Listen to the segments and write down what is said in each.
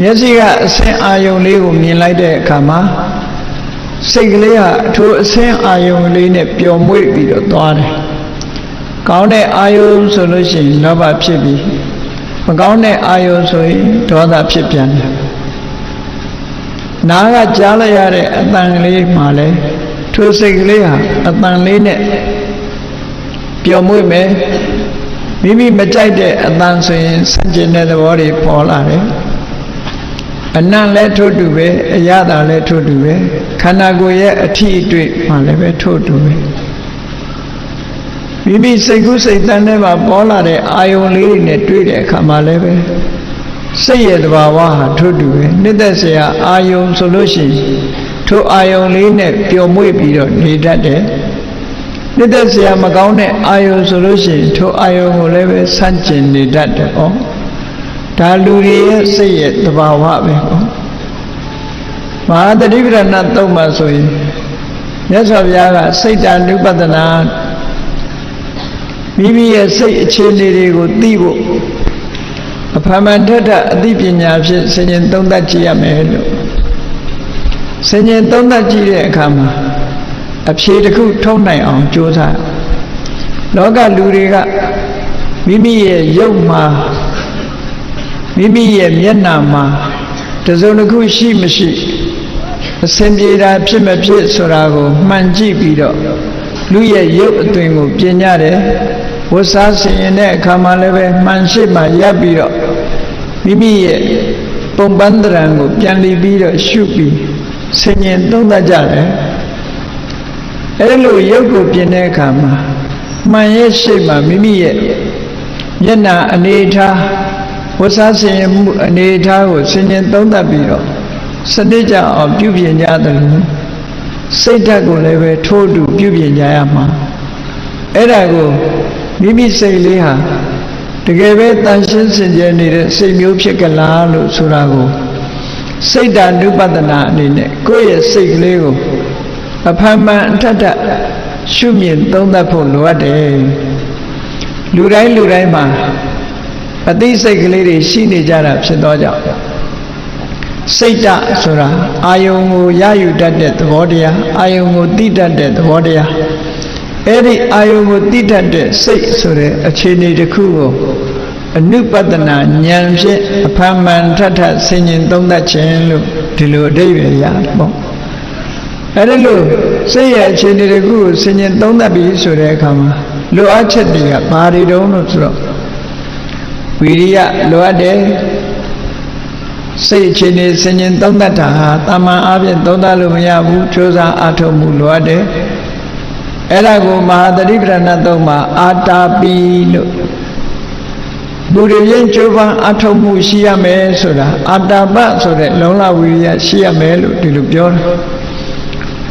မျက်စိကအစင်းအာယုံလေးကိုမြင်လိုက်တဲ့အခါမှာစိတ်ကလေးဟာထိုအစင်းအာယုံလေးနဲ့ပျော်မွေ့ပြီးတော့သွားတယ်ကောင်းတဲ့အာယုံဆိုလို့ရှိရင်လောဘဖြစ်ပြီးမကောင်းတဲ့အာယုံဆိုရင်ဒေါသဖြစ်ပြန်တယ်နားကကြားလိုက်ရတဲ့အတန်ကလေးမှလည်းထိုစိတ်ကလေးဟာအတန်လေးနဲ့ပျော်မွေ့မယ်မိမိမကြိုက်တဲ့အတန်ဆိုရင်ဆန့်ကျင်တဲ့သဘောတွေပေါ်လာတယ်အနံ့လည်းထို့တူပဲအရသာလည်းထို့တူပဲခန္ဓာကိုယ်ရဲ့အထီးအတွေ့မှလည်းပဲထို့တူပဲမိမိစိတ်ကူးစိတ်တန်းထဲမှာပေါ်လာတဲ့အာယုံလေးတွေနဲ့တွေ့တဲ့အခါမှာလည်းပဲစိတ်ရဲ့သဘာဝဟာထို့တူပဲနှစ်သက်စရာအာယုံဆိုလို့ရှိရင်ထိုအာယုံလေးနဲ့ပျော်မွေ့ပြီးတော့နေတတ်တယ်နှစ်သက်စရာမကောင်းတဲ့အာယုံဆိုလို့ရှိရင်ထိုအာယုံကိုလည်းပဲဆန့်ကျင်နေတတ်တယ်ပေါ့ဒါလူတွေရဲ့စိတ်ရဲ့သဘာဝပဲပေါ့မဟာသတိပဋ္ဌာန်သုံးပါဆိုရင်မြတ်စွာဘုရားကစိတ်တ ानु ပတနာမိမိရဲ့စိတ်အခြေအနေတွေကိုသိဖို့အဖမန်ထထအသိပညာဖြင့်ဆင်ခြင်သုံးသပ်ကြည့်ရမယ်လို့ဆင်ခြင်သုံးသပ်ကြည့်တဲ့အခါမှာအဖြေတစ်ခုထုတ်နိုင်အောင်ကြိုးစားလောကလူတွေကမိမိရဲ့ရုပ်မှာမိမိရဲ့မျက်နှာမှာတစုံတစ်ခုရှိမရှိအစဉ်ပြေတာဖြစ်မဖြစ်ဆိုတာကိုမှန်ကြည့်ပြီးတော့လူရဲ့ရုပ်အသွင်ကိုပြင်ကြတယ်ဝတ်စားဆင်ရင်တဲ့အခါမှာလည်းပဲမှန်ရှိမှရပ်ပြီးတော့မိမိရဲ့ပုံပန်းတရံကိုပြန်လီပြီးတော့ရှုပြီးဆင်ញင်သုံးသပ်ကြတယ်အဲ့လိုရုပ်ကိုပြင်တဲ့အခါမှာမှန်ရဲ့ရှိမှမိမိရဲ့မျက်နှာအနေထားဝတ်စားဆင်ရင်မှုအနေထားကိုဆင်ញင်သုံးသပ်ပြီးတော့စနစ်ကြအောင်ပြုပြင်ကြတယ်လို့စိတ်ဓာတ်ကိုလည်းပဲထိုးတူပြုပြင်ကြရမှာအဲ့ဒါကိုမိမိစိတ်လေးဟာတကယ်ပဲတန်ရှင်းစင်ကြယ်နေတဲ့စိတ်မျိုးဖြစ်ကြလားလို့ဆိုတာကိုစိတ်ဓာတ် ानु ပတနာအနေနဲ့ကိုယ့်ရဲ့စိတ်ကလေးကိုအဖန်မှန်အထက်ရှုမြင်သုံးသပ်ဖို့လိုအပ်တယ်လူတိုင်းမှာအသိစိတ်ကလေးတွေရှိနေကြတာဖြစ်သောကြောင့်စိတ်ဓာတ်ဆိုတာအာယုံကိုရယူတတ်တဲ့သဘောတရားအာယုံကိုသိတတ်တဲ့သဘောတရားအဲ့ဒီအာယုံကိုသိတတ်တဲ့စိတ်ဆိုတဲ့အခြေအနေတစ်ခုကိုအနုပဒနာဉာဏ်ဖြင့်အဖန်မှန်ထထဆင်ញင်သုံးသပ်ခြင်းလို့ဒီလိုအဓိပ္ပာယ်ရတယ်ပေါ့အဲ့ဒီလိုစိတ်ရဲ့အခြေအနေတစ်ခုကိုဆင်ញင်သုံးသပ်ပြီးဆိုတဲ့အခါမှာလိုအပ်ချက်တွေကဘာတွေတုံးလို့ဆိုတော့ဝိရိယလိုအပ်တယ်စိတ်အခြေအနေဆင်ញင်သုံးသပ်တာဟာတာမန်အားဖြင့်သုံးသပ်လို့မရဘူးကြိုးစားအားထုတ်မှုလိုအပ်တယ်အဲ့ဒါကိုမဟာသတိပဋ္ဌာန်သုံးပါအာတာပိလို့ဘူရိယကျိုးပန်းအထုတ်မှုရှိရမယ်ဆိုတာအာတာပဆိုတဲ့လုံလဝိရိယရှိရမယ်လို့ဒီလိုပြောတယ်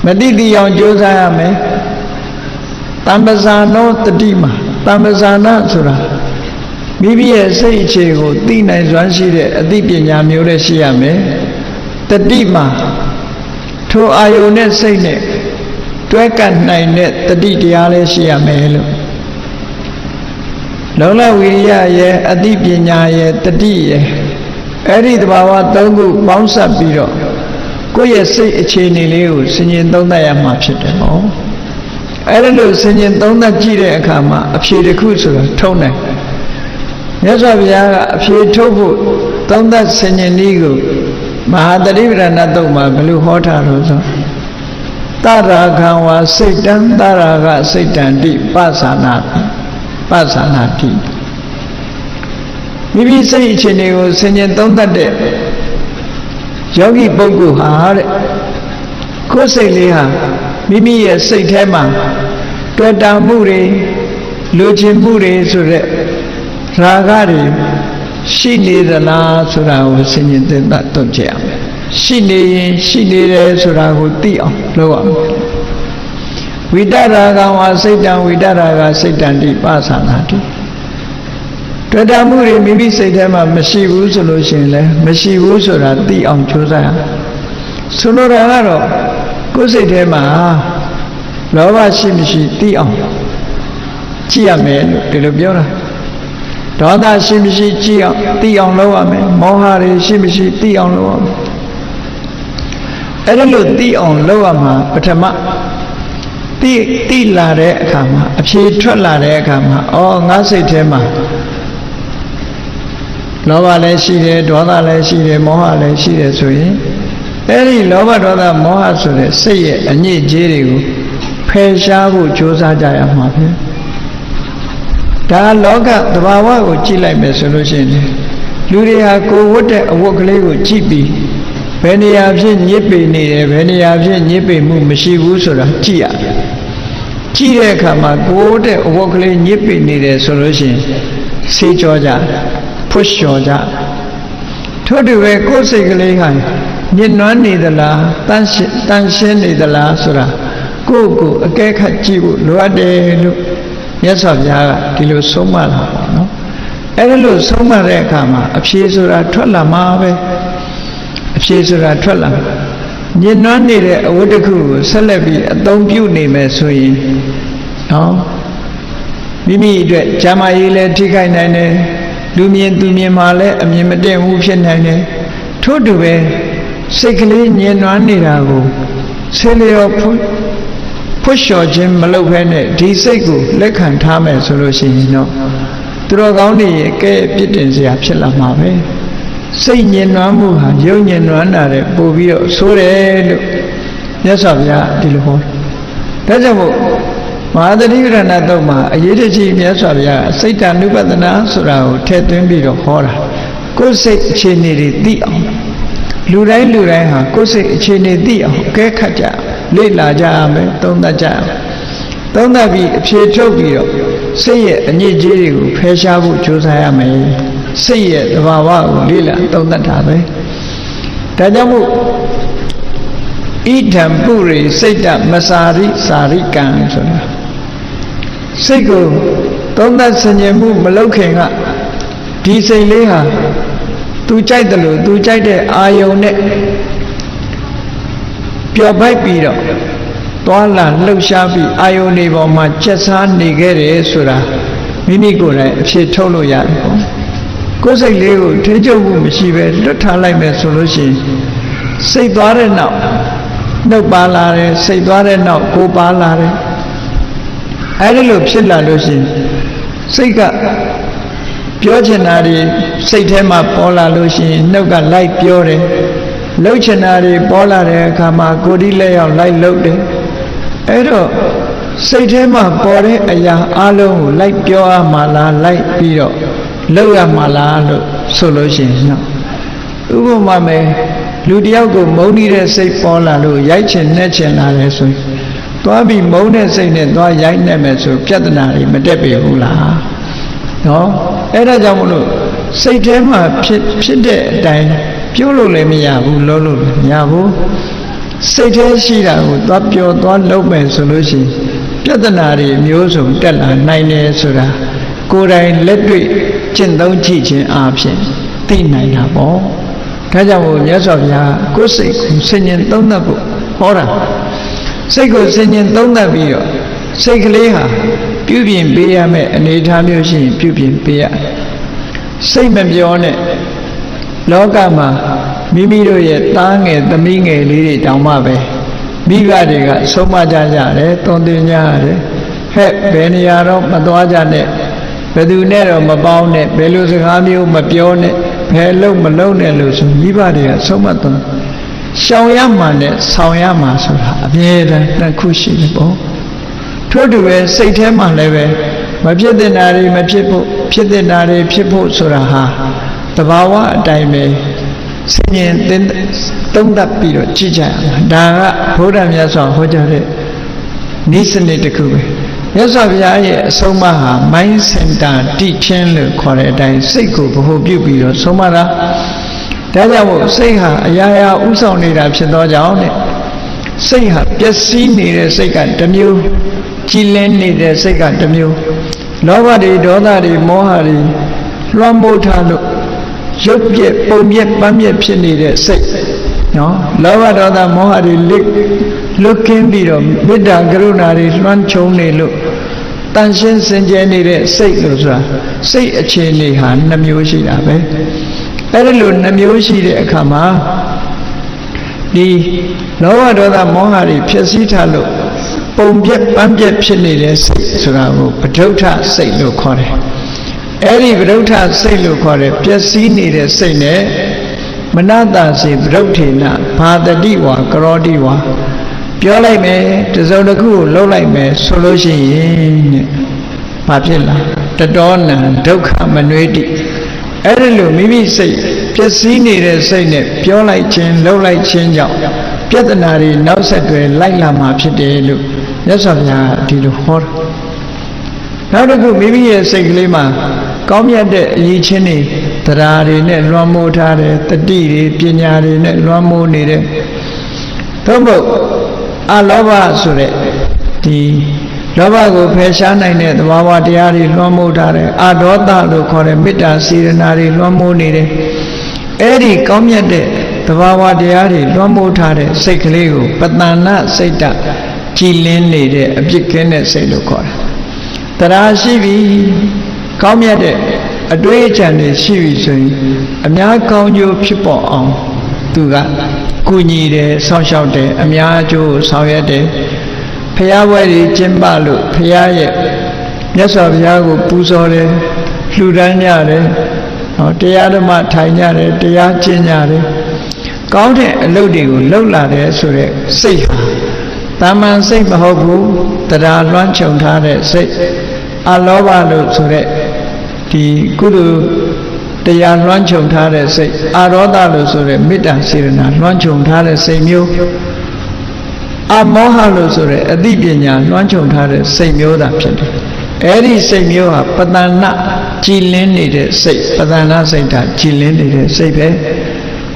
မတိတိအောင်ကြိုးစားရမယ်တမ္ပဇာနောတတိမှာတမ္ပဇာနာဆိုတာမိမိရဲ့စိတ်အခြေကိုသိနိုင်စွမ်းရှိတဲ့အသိပညာမျိုးလည်းရှိရမယ်တတိမှာထိုအာယုန်နဲ့စိတ်နဲ့တွဲကပ်နိုင်တဲ့တတိတရားလည်းရှိရမယ်လို့လုံလဝိရိယရဲ့အသိပညာရဲ့တတိရဲ့အဲ့ဒီသဘာဝသုံးခုပေါင်းစပ်ပြီးတော့ကိုယ့်ရဲ့စိတ်အခြေအနေလေးကိုဆင်ញင်သုံးသပ်ရမှာဖြစ်တယ်ဟောအဲ့ဒါလို့ဆင်ញင်သုံးသပ်ကြည့်တဲ့အခါမှာအဖြေတစ်ခုဆိုတာထုံးတယ်မြတ်စွာဘုရားကအဖြေထုတ်ဖို့သုံးသပ်ဆင်ញင်နည်းကိုမဟာသတိပဋ္ဌာန်သုံးမှာဘယ်လိုဟောထားလို့ဆိုတရာခံဝါစိတ်တံတရာကစိတ်တံတိပသနာတိမိမိစိတ်အခြေအနေကိုဆင်ញင်သုံးသပ်တဲ့ယောဂီပုဂ္ဂိုလ်ဟာတဲ့ကိုယ်စိတ်လေးဟာမိမိရဲ့စိတ်ထဲမှာတွေ့တာမှုတွေလိုချင်မှုတွေဆိုတဲ့ရာဂတွေရှိနေသလားဆိုတာကိုဆင်ញင်သုံးသပ်တော့ကြရမယ်ရှိနေရင်ရှိနေတယ်ဆိုတာကိုသိအောင်လုပ်ရမယ်ဝိတရာဂဝါစိတ်တံဝိတရာဂစိတ်တံတိပသနာတိတွေ့တာမှုတွေမိမိစိတ်ထဲမှာမရှိဘူးဆိုလို့ရှိရင်လည်းမရှိဘူးဆိုတာသိအောင်ကြိုးစားရဆိုလိုတာကတော့ကိုယ်စိတ်ထဲမှာလောဘရှိမရှိသိအောင်ကြည့်ရမယ်လို့ဒီလိုပြောတာ ဒေါသရှိမရှိကြည့်အောင်သိအောင်လုပ်ရမယ်မောဟတွေရှိမရှိသိအောင်လုပ်ရမယ်အဲ့ဒါလို့သိအောင်လုပ်ရမှာပထမသိလာတဲ့အခါမှာအဖြေထွက်လာတဲ့အခါမှာငါစိတ်ထဲမှာလောဘလည်းရှိတယ်ဒေါသလည်းရှိတယ်မောဟလည်းရှိတယ်ဆိုရင်အဲ့ဒီလောဘဒေါသမောဟဆိုတဲ့စိတ်ရဲ့အညစ်အကြေးတွေကိုဖယ်ရှားဖို့ကြိုးစားကြရမှာပဲဒါလောကသဘာဝကိုကြည့်လိုက်မယ်ဆိုလို့ရှိရင်လူတွေဟာကိုယ်ဝတ်တဲ့အဝတ်ကလေးကိုကြည့်ပြီးဘယ်နေရာဖြစ်ညစ်ပေနေတယ်ဘယ်နေရာဖြစ်ညစ်ပေမှုမရှိဘူးဆိုတာကြည့်ရတယ်ကြည့်တဲ့အခါမှာကိုယ်ဝတ်တဲ့အဝတ်ကလေးညစ်ပေနေတယ်ဆိုလို့ရှိရင်ဆေးကြောကြဖွလျှော်ကြထို့တူပဲကိုယ်စိတ်ကလေးဟာညစ်နွမ်းနေသလားတန်ရှင်းနေသလားဆိုတာကိုယ့်ကိုအကဲခတ်ကြည့်ဖို့လိုအပ်တယ်လို့မြတ်စွာဘုရားကဒီလိုဆုံးမလာပါနော်အဲ့ဒါလို့ဆုံးမတဲ့အခါမှာအဖြေဆိုတာထွက်လာမှာပဲအဖြေဆိုတာထွက်လာညစ်နွမ်းနေတဲ့အဝတ်တစ်ခုကိုဆက်လက်ပြီးအသုံးပြုနေမယ်ဆိုရင်နော်မိမိအတွက်ဇာမရေးလည်းထိခိုက်နိုင်တယ်လူမြင်သူမြင်မှလည်းအမြင်မတည့်ဘူးဖြစ်နိုင်တယ်ထို့တူပဲစိတ်ကလေးညင်နွမ်းနေတာကိုဆေးလျော်ဖွလျှော်ခြင်းမလုပ်ဘဲနဲ့ဒီစိတ်ကိုလက်ခံထားမယ်ဆိုလို့ရှိရင်တော့သူတော်ကောင်းတွေရဲ့ကဲပြစ်တင်စရာဖြစ်လာမှာပဲစိတ်ညင်နွမ်းမှုဟာယုံညင်နွမ်းတာတဲ့ပို့ပြီးတော့ဆိုးတယ်လို့မြတ်စွာဘုရားဒီလိုဟောဒါကြောင့်မို့မဟာသတိပဋ္ဌာန်တုတ်မှာအရေးတကြီးမြတ်စွာဘုရားစိတ်တ ानु ပတနာဆိုတာကိုထည့်သွင်းပြီးတော့ဟောတာကိုယ်စိတ်အခြေအနေတွေသိအောင်လူတိုင်းဟာကိုယ်စိတ်အခြေအနေသိအောင်အကဲခတ်ကြလေ့လာကြရမယ်သုံးသပ်ကြရမယ်သုံးသပ်ပြီးအဖြေထုတ်ပြီးတော့စိတ်ရဲ့အညစ်အကြေးတွေကိုဖယ်ရှားဖို့ကြိုးစားရမယ်စိတ်ရဲ့သဘာဝကိုလေ့လာသုံးသပ်တာပဲဒါကြောင့်မို့ဣဒံပုရိစိတ်တမစာရိစာရိကံဆိုတာစိတ်ကိုသုံးသပ်ဆင်ခြင်မှုမလုပ်ခင်ကဒီစိတ်လေးဟာသူကြိုက်တယ်လို့သူကြိုက်တဲ့အာယုံနဲ့ပျော်ပိုက်ပြီးတော့သွားလာလှုပ်ရှားပြီးအာယုန်တွေပေါ်မှာချက်စားနေခဲ့တယ်ဆိုတာမိမိကိုယ်တိုင်အဖြစ်ထုတ်လို့ရတယ်ပေါ့ကိုယ်စိတ်လေးကိုထိချုပ်မှုမရှိပဲလွတ်ထားလိုက်မယ်ဆိုလို့ရှိရင်စိတ်သွားတဲ့နောက်နှုတ်ပါလာတယ်စိတ်သွားတဲ့နောက်ကိုယ်ပါလာတယ်အဲဒီလိုဖြစ်လာလို့ရှိရင်စိတ်ကပြောချင်တာတွေစိတ်ထဲမှာပေါ်လာလို့ရှိရင်နှုတ်ကလိုက်ပြောတယ်လှုပ်ချင်တာတွေပေါ်လာတဲ့အခါမှာကိုယ်ဒီလက်ရောက်လိုက်လှုပ်တယ်အဲ့တော့စိတ်ထဲမှာပေါ်တဲ့အရာအလုံးကိုလိုက်ပြောရမှာလားလိုက်ပြီးတော့လှုပ်ရမှာလားလို့ဆိုလို့ရှိရင်နော်ဥပမာမယ်လူတယောက်ကိုမုန်းနေတဲ့စိတ်ပေါ်လာလို့ရိုက်ချင်နှက်ချင်လာတယ်ဆိုရင်သွားပြီးမုန်းတဲ့စိတ်နဲ့သွားရိုက်နှက်မယ်ဆိုပြဿနာတွေမတက်ပြီဘူးလားနော်အဲ့ဒါကြောင့်မလို့စိတ်ထဲမှာဖြစ်တဲ့အတိုင်းပြောလို့လည်းမရဘူးလုံးလို့မရဘူးစိတ်ထဲရှိတာကိုသွားပြောသွားလုပ်မယ်ဆိုလို့ရှိရင်ပြဿနာတွေမျိုးစုံတက်လာနိုင်တယ်ဆိုတာကိုယ်တိုင်လက်တွေ့ကျင့်သုံးကြည့်ခြင်းအပြင်သိနိုင်တာပေါ့ဒါကြောင့်မို့မြတ်စွာဘုရားကိုယ်စိတ်ကိုဆင်ញင်သုံးသပ်ဖို့ဟောတာစိတ်ကိုဆင်ញင်သုံးသပ်ပြီးတော့စိတ်ကလေးဟာပြုပြင်ပေးရမယ့်အနေအထားမျိုးရှိရင်ပြုပြင်ပေးရစိတ်မပြောနဲ့လောကမှာမိမိတို့ရဲ့သားငယ်သမီးငယ်လေးတွေတောင်မှပဲမိဘတွေကဆုံးမကြကြတယ်သွန်သင်ကြရတယ်ဟဲ့ဘယ်နေရာတော့မသွားကြနဲ့ဘယ်သူနဲ့တော့မပေါင်းနဲ့ဘယ်လိုစကားမျိုးမပြောနဲ့ဘယ်လုံးမလုံးနဲ့လို့ဆိုမိဘတွေကဆုံးမသွန်ရှောင်ရမှနဲ့ဆောင်ရမှဆိုတာအမြဲတမ်းတစ်ခုရှိနေပေါ့ထို့တူပဲစိတ်ထဲမှာလည်းပဲမဖြစ်တဲ့နာတွေမဖြစ်ဖို့ဖြစ်တဲ့နာတွေဖြစ်ဖို့ဆိုတာဟာတဘာဝအတိုင်းပဲဆင်ញင်သုံးသပ်ပြီးတော့ကြည့်ကြရမှာဒါကဘုရားမြတ်စွာဟောကြားတဲ့နိစ္စနစ်တစ်ခုပဲမြတ်စွာဘုရားရဲ့အဆုံးအမဟာ mind center တိချင်းလို့ခေါ်တဲ့အတိုင်းစိတ်ကိုဗဟိုပြုပြီးတော့ဆုံးမတာဒါကြောင့်မို့စိတ်ဟာအရာရာဥဆောင်နေတာဖြစ်သောကြောင့်နဲ့စိတ်ဟာပျက်စီးနေတဲ့စိတ်ကတစ်မျိုးကြည်လင်းနေတဲ့စိတ်ကတစ်မျိုးလောဘတွေဒေါသတွေမောဟတွေလွှမ်းမိုးထားလို့ရုပ်ပြက်ပုံပြက်ပန်းပြက်ဖြစ်နေတဲ့စိတ်နော်လောဘဒေါသမောဟတွေလွတ်ကင်းပြီးတော့မေတ္တာကရုဏာတွေလွှမ်းခြုံနေလို့တ န်ရှင်းစင်ကြယ်နေတဲ့စိတ်လို့ဆိုတာစိတ်အခြေအနေဟာနှမျိုးရှိတာပဲအဲ့ဒီလိုနှမျိုးရှိတဲ့အခါမှာဒီလောဘဒေါသမောဟတွေဖြစ်စည်းထားလို့ပုံပြက်ပန်းပြက်ဖြစ်နေတဲ့စိတ်ဆိုတာကိုပဋ္ဌုထစိတ်လို့ခေါ်တယ်အဲ့ဒီပဋ္ဌုထစိတ်လို့ခေါ်တယ်ပျက်စီးနေတဲ့စိတ်နဲ့မနတာစေပဋ္ဌုထေနဘာတတိဝါကရောတိဝါပြောလိုက်မယ်တစုံတစ်ခုကိုလှုပ်လိုက်မယ်ဆိုလို့ရှိရင်တဲ့ဘာဖြစ်လားတတောနံဒုက္ခမနွေတိအဲ့ဒီလိုမိမိစိတ်ပျက်စီးနေတဲ့စိတ်နဲ့ပြောလိုက်ခြင်းလှုပ်လိုက်ခြင်းကြောင့်ပြဿနာတွေနောက်ဆက်တွဲလိုက်လာမှာဖြစ်တယ်လို့မြတ်စွာဘုရားဒီလိုဟောနောက်တစ်ခုမိမိရဲ့စိတ်ကလေးမှာကောင်းမြတ်တဲ့အရေးချင်းတွေတရားတွေနဲ့လွှမ်းမိုးထားတယ်တတိတွေပညာတွေနဲ့လွှမ်းမိုးနေတယ်သို့မဟုတ်အလောဘဆိုတဲ့ဒီလောဘကိုဖယ်ရှားနိုင်တဲ့သဘာဝတရားတွေလွှမ်းမိုးထားတယ်အဒေါသလို့ခေါ်တဲ့မေတ္တာစေတနာတွေလွှမ်းမိုးနေတယ်အဲ့ဒီကောင်းမြတ်တဲ့သဘာဝတရားတွေလွှမ်းမိုးထားတဲ့စိတ်ကလေးကိုပတဏစိတ်တကြည်လင်းနေတဲ့အပြစ်ကင်းတဲ့စိတ်လို့ခေါ်တာတရားရှိပြီကောင်းမြတ်တဲ့အတွေ့အကြံတွေရှိပြီဆိုရင်အများကောင်းကျိုးဖြစ်ပေါ်အောင်သူကကုညီတယ်ဆောင်းလျှောက်တယ်အများအကျိုးဆောင်ရွက်တယ်ဖရာဝဲတွေကျင့်ပလို့ဖရာရဲ့မြတ်စွာဘုရားကိုပူဇော်တယ်လှူဒန်းကြတယ်တရားဓမ္မထိုင်ကြတယ်တရားကျင့်ကြတယ်ကောင်းတဲ့အလုပ်တွေကိုလုပ်လာတယ်ဆိုတဲ့စိတ်ဟာတာမန်စိတ်မဟုတ်ဘူးတရားလွှမ်းခြုံထားတဲ့စိတ်အလောဘလို့ဆိုတဲ့ဒီကုသိုလ်တရားလွှမ်းခြုံထားတဲ့စိတ်အရောဒလို့ဆိုတဲ့မေတ္တာစေတနာလွှမ်းခြုံထားတဲ့စိတ်မျိုးအမောဟလို့ဆိုတဲ့အသိပညာလွှမ်းခြုံထားတဲ့စိတ်မျိုးသာဖြစ်တယ်အဲ့ဒီစိတ်မျိုးဟာပတဏကြည်လင်းနေတဲ့စိတ်ပတဏစိတ်ဓာတ်ကြည်လင်းနေတဲ့စိတ်ပဲ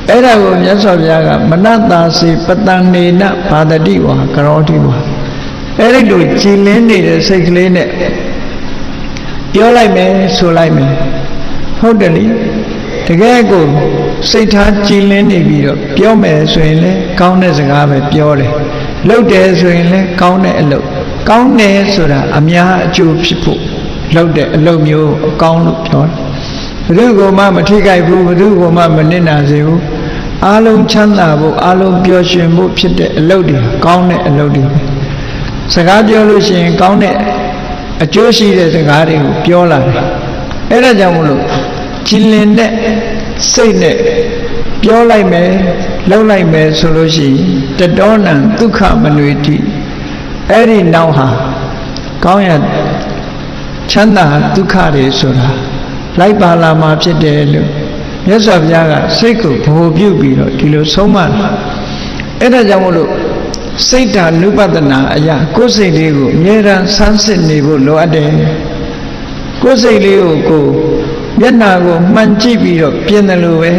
အဲ့ဒါကိုမြတ်စွာဘုရားကမနတာစေပတဏနေနဘာတတိဝါကရောတိဝါအဲ့ဒီလိုကြည်လင်းနေတဲ့စိတ်ကလေးနဲ့ပြောလိုက်မယ်ဆိုလိုက်မယ်ဟုတ်တယ်လေတကယ်ကိုစိတ်ထားကြည်လင်းနေပြီးတော့ပြောမယ်ဆိုရင်လည်းကောင်းတဲ့စကားပဲပြောတယ်လုပ်တယ်ဆိုရင်လည်းကောင်းတဲ့အလုပ်ကောင်းတယ်ဆိုတာအများအကျိုးဖြစ်ဖို့လုပ်တဲ့အလုပ်မျိုးအကောင်းလို့ပြောတယ်ဘယ်သူကမှမထိခိုက်ဘူးဘယ်သူကမှမနစ်နာစေဘူးအားလုံးချမ်းသာဖို့အားလုံးပျော်ရွှင်ဖို့ဖြစ်တဲ့အလုပ်တွေကောင်းတဲ့အလုပ်တွေစကားပြောလို့ရှိရင်ကောင်းတဲ့အကျိုးရှိတဲ့စကားတွေကိုပြောလာတယ်အဲ့ဒါကြောင့်မလို့ကြည်လင်တဲ့စိတ်နဲ့ပြောလိုက်မယ်လှုပ်လိုက်မယ်ဆိုလို့ရှိရင်တတောနံဒုက္ခမနွေတိအဲ့ဒီနောက်ဟာကောင်းရချမ်းသာဒုက္ခတွေဆိုတာလိုက်ပါလာမှာဖြစ်တယ်လို့မြတ်စွာဘုရားကစိတ်ကိုဗဟိုပြုပြီးတော့ဒီလိုဆုံးမတယ်အဲ့ဒါကြောင့်မလို့စိတ်ဓာနုပဒနာအရာကိုယ်စိတ်လေးကိုအမြဲတမ်းဆန်းစစ်နေဖို့လိုအပ်တယ်ကိုယ်စိတ်လေးကိုမျက်နှာကိုမှန်ကြည့်ပြီးတော့ပြင်တယ်လို့ပဲ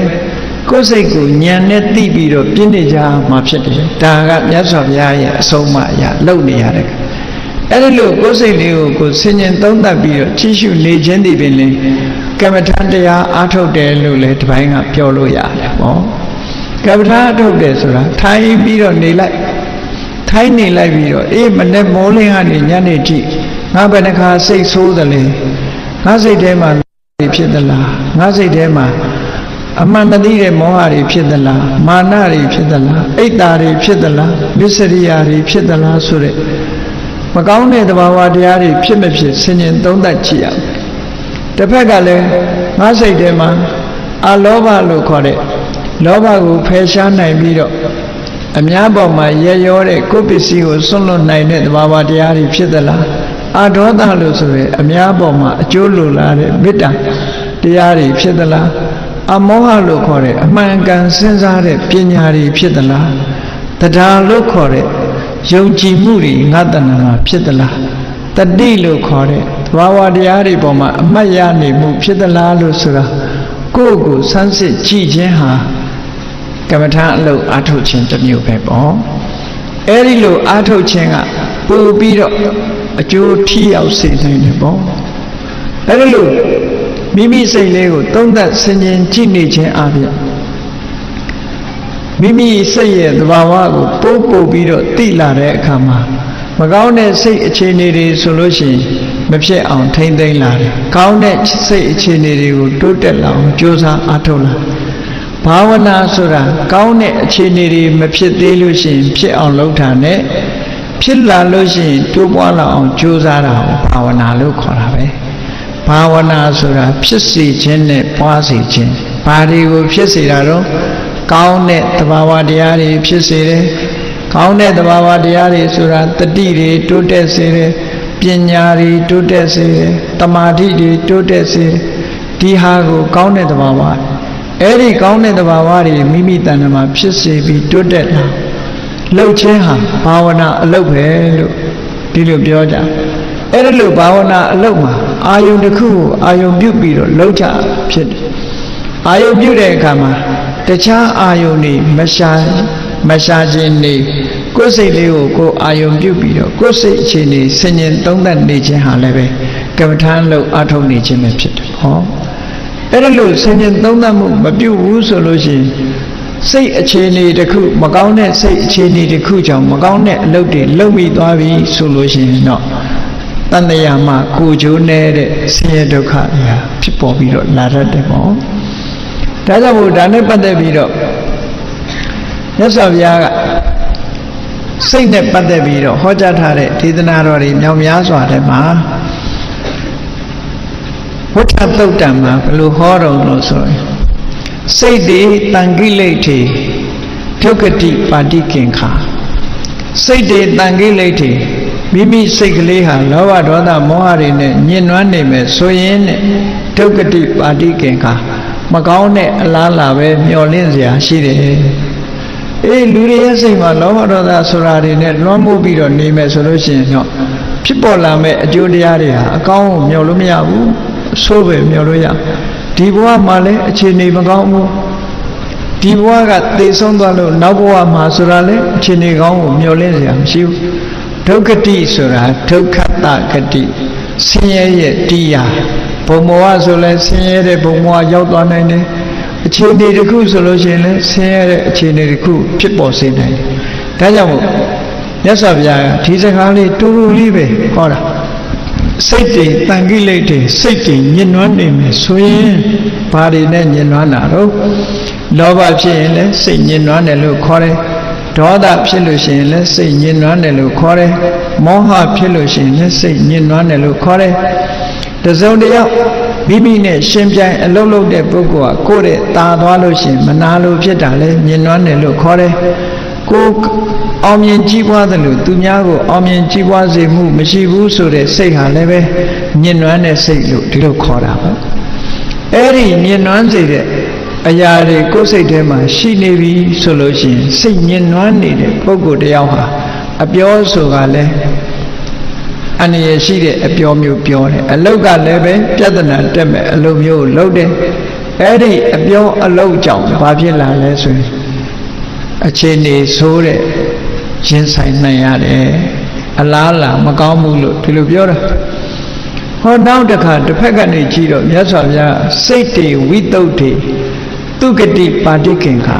ကိုယ်စိတ်ကိုဉာဏ်နဲ့သိပြီးတော့ပြင်းနေကြမှာဖြစ်တယ်ဒါကမြတ်စွာဘုရားရဲ့အဆုံးအမအရာလုပ်နေရတယ်အဲ့ဒီလိုကိုယ်စိတ်လေးကိုဆင်ញင်သုံးသပ်ပြီးတော့ကြည့်ရှုနေခြင်းဒီပင်လေကမ္မထာတရားအားထုတ်တယ်လို့လည်းဒီပိုင်းကပြောလို့ရတယ်ပေါ့ကမ္မထာအားထုတ်တယ်ဆိုတာထိုင်ပြီးတော့နေလိုက်ထိုင်နေလိုက်ပြီးတော့အေးမနေ့မိုးလင်းကနေညနေထိငါဘယ်နှခါစိတ်ဆိုးတယ်လဲငါစိတ်ထဲမှာဖြစ်သလားငါစိတ်ထဲမှာအမှန်တည်းတဲ့မောဟတွေဖြစ်သလားမာနတွေဖြစ်သလားအိတ်တာတွေဖြစ်သလားမစ္စရိယာတွေဖြစ်သလားဆိုတဲ့မကောင်းတဲ့သဘာဝတရားတွေဖြစ်မဖြစ်ဆင်ញင်သုံးသပ်ကြည့်ရအောင်တစ်ဖက်ကလည်းငါစိတ်ထဲမှာအလောဘလို့ခေါ်တဲ့လောဘကိုဖယ်ရှားနိုင်ပြီးတော့အများပေါ်မှာရဲရောတဲ့ကိုယ်ပစ္စည်းကိုစွန့်လွတ်နိုင်တဲ့သဘာဝတရားတွေဖြစ်သလားအဒေါသလို့ဆိုရဲအများပေါ်မှာအကျိုးလိုလားတဲ့မေတ္တာတရားတွေဖြစ်သလားအမောဟလို့ခေါ်တဲ့အမှန်ကန်စဉ်းစားတဲ့ပညာတွေဖြစ်သလားတရားလို့ခေါ်တဲ့ယုံကြည်မှုတွေငါတဏ္ဍာမှာဖြစ်သလားတတိလို့ခေါ်တဲ့သဘာဝတရားတွေပေါ်မှာအမှတ်ရနေမှုဖြစ်သလားလို့ဆိုတာကိုယ့်ကိုဆန်းစစ်ကြည့်ခြင်းဟာကမ္မထာအလုပ်အားထုတ်ခြင်းတစ်မျိုးပဲပေါ့အဲ့ဒီလိုအားထုတ်ခြင်းကပို့ပြီးတော့အကျိုးထိရောက်စေနိုင်တယ်ပေါ့အဲ့ဒီလိုမိမိစိတ်လေးကိုသုံးသပ်ဆင်ခြင်ကြည့်နေခြင်းအပြင်မိမိစိတ်ရဲ့သဘာဝကိုပို့ပြီးတော့သိလာတဲ့အခါမှာမကောင်းတဲ့စိတ်အခြေအနေတွေဆိုလို့ရှိရင်မ ဖြစ်အောင်ထိမ့်သိမ်းလာတယ်ကောင်းတဲ့စိတ်အခြေအနေတွေကိုတိုးတက်လာအောင်ကြိုးစားအားထုတ်လာဘာဝနာဆိုတာကောင်းတဲ့အခြေအနေတွေမဖြစ်သေးလို့ရှိရင်ဖြစ်အောင်လုပ်တာနဲ့ဖြစ်လာလို့ရှိရင်တိုးပွားလာအောင်ကြိုးစားတာကိုဘာဝနာလို့ခေါ်တာပဲဘာဝနာဆိုတာဖြစ်စေခြင်းနဲ့ပွားစေခြင်းဘာတွေကိုဖြစ်စေတာတော့ကောင်းတဲ့သဘာဝတရားတွေဖြစ်စေတယ်ကောင်းတဲ့သဘာဝတရားတွေဆိုတာတတိတွေတိုးတက်စေတယ်ပညာတွေတိုးတက်စေတယ်တမာတိတွေတိုးတက်စေဒီဟာကိုကောင်းတဲ့သဘာဝအဲ့ဒီကောင်းတဲ့သဘာဝတွေမိမိတဏ္ဍာမှာဖြစ်စေပြီးတိုးတက်လာလှုပ်ခြင်းဟာဘာဝနာအလုပ်ပဲလို့ဒီလိုပြောကြအဲ့ဒါလို့ဘာဝနာအလုပ်မှာအာယုန်တစ်ခုကိုအာယုန်ပြုတ်ပြီးတော့လှုပ်ကြဖြစ်တယ်အာယုန်ပြုတ်တဲ့အခါမှာတခြားအာယုန်တွေမရှာခြင်းနေကိုယ်စိတ်လေးကိုကိုယ်အာယုန်ပြုတ်ပြီးတော့ကိုယ်စိတ်အခြေအနေဆင်ញင်သုံးသပ်နေခြင်းဟာလည်းပဲကမ္မထာလို့အထုတ်နေခြင်းပဲဖြစ်တယ်ဟောအဲ့ဒါလို့ဆင်ញင်သုံးသပ်မှုမပြုတ်ဘူးဆိုလို့ရှိရင်စိတ်အခြေအနေတစ်ခုမကောင်းတဲ့စိတ်အခြေအနေတစ်ခုကြောင့်မကောင်းတဲ့အလုပ်တွေလုပ်ပြီးသွားပြီဆိုလို့ရှိရင်တော့တဏှာမှာကိုယ်ကျိုးနေတဲ့ဆင်းရဲဒုက္ခတွေဟာဖြစ်ပေါ်ပြီးတော့လာတတ်တယ်ပေါ့ဒါကြောင့်မို့ဒါနဲ့ပတ်သက်ပြီးတော့မြတ်စွာဘုရားကစိတ်နဲ့ပတ်သက်ပြီးတော့ဟောကြားထားတဲ့ဒေသနာတော်တွေမြောက်များစွာထဲမှာဝဋ္ဌသုတ်တံမှာဘယ်လိုဟောတော်လို့ဆိုရင်စိတ်တွေတန်ကိလေထေဒုက္ခတိပါတိကင်္ခာစိတ်တွေတန်ကိလေထေမိမိစိတ်ကလေးဟာလောဘဒေါသမောဟတွေနဲ့ညှဉ်းနှွမ်းနေမယ်ဆိုရင်ဒုက္ခတိပါတိကင်္ခာမကောင်းတဲ့အလားလာပဲမျောလင့်စရာရှိတယ်အေးလူတွေရဲ့စိတ်မှာလောဘဒေါသဆိုတာတွေနဲ့လွှမ်းမိုးပြီးတော့နေမယ်ဆိုလို့ရှိရင်တော့ဖြစ်ပေါ်လာမဲ့အကျိုးတရားတွေဟာအကောင်းကိုမျှော်လို့မရဘူးအဆိုးပဲမျှော်လို့ရဒီဘဝမှာလည်းအခြေအနေမကောင်းဘူးဒီဘဝကသေဆုံးသွားလို့နောက်ဘဝမှာဆိုတာလည်းအခြေအနေကောင်းကိုမျှော်လင့်စရာမရှိဘူးဒုက္ခတိဆိုတာဒုက္ခတဂတိဆင်းရဲရဲ့တရားဘုံဘဝဆိုလဲဆင်းရဲတဲ့ဘုံဘဝရောက်သွားနိုင်တယ်အခြေအနေတစ်ခုဆိုလို့ရှိရင်လည်းဆင်းရဲတဲ့အခြေအနေတစ်ခုဖြစ်ပေါ်စေနိုင်တယ်ဒါကြောင့်မို့မြတ်စွာဘုရားကဒီစကားလေးတူတူလေးပဲဟောတာစိတ်တွေတန်ကိလေတွေစိတ်တွေညှဉ်းနှွမ်းနေမယ်ဆိုရင်ဘာတွေနဲ့ညှဉ်းနှွမ်းတာတော့လောဘဖြစ်ရင်လည်းစိတ်ညှဉ်းနှွမ်းတယ်လို့ခေါ်တယ်ဒေါသဖြစ်လို့ရှိရင်လည်းစိတ်ညှဉ်းနှွမ်းတယ်လို့ခေါ်တယ်မောဟဖြစ်လို့ရှိရင်လည်းစိတ်ညှဉ်းနှွမ်းတယ်လို့ခေါ်တယ်တစုံတယောက်မိမိနဲ့ရှင်ပြိုင်အလုပ်လုပ်တဲ့ပုဂ္ဂိုလ်ကကိုယ့်ရဲ့ตาသွားလို့ရှိရင်မနာလို့ဖြစ်တာလဲညှဉ်းနှွမ်းတယ်လို့ခေါ်တယ်ကိုအောင်မြင်ကြီးပွားတယ်လို့သူများကိုအောင်မြင်ကြီးပွားစေမှုမရှိဘူးဆိုတဲ့စိတ်ဟာလည်းပဲညှဉ်းနှွမ်းတဲ့စိတ်လို့ဒီလိုခေါ်တာပေါ့အဲ့ဒီညှဉ်းနှွမ်းစေတဲ့အရာတွေကိုယ်စိတ်ထဲမှာရှိနေပြီဆိုလို့ရှိရင်စိတ်ညှဉ်းနှွမ်းနေတဲ့ပုဂ္ဂိုလ်တယောက်ဟာအပြောဆိုတာလည်းအနေရရှိတဲ့အပြောမျိုးပြောတယ်အလုတ်ကလည်းပဲပြဿနာတက်မဲ့အလုပ်မျိုးလုပ်တယ်အဲ့ဒီအပြောအလုပ်ကြောင့်ဘာဖြစ်လာလဲဆိုရင်အခြေအနေဆိုးတဲ့ရင်ဆိုင်နိုင်ရတယ်အလားလာမကောင်းဘူးလို့ဒီလိုပြောတာဟောနောက်တစ်ခါတစ်ဖက်ကနေကြည့်တော့မြတ်စွာဘုရားစိတ်တွေဝိတုဒ္ဓေသူကတိပါတိကင်္ခာ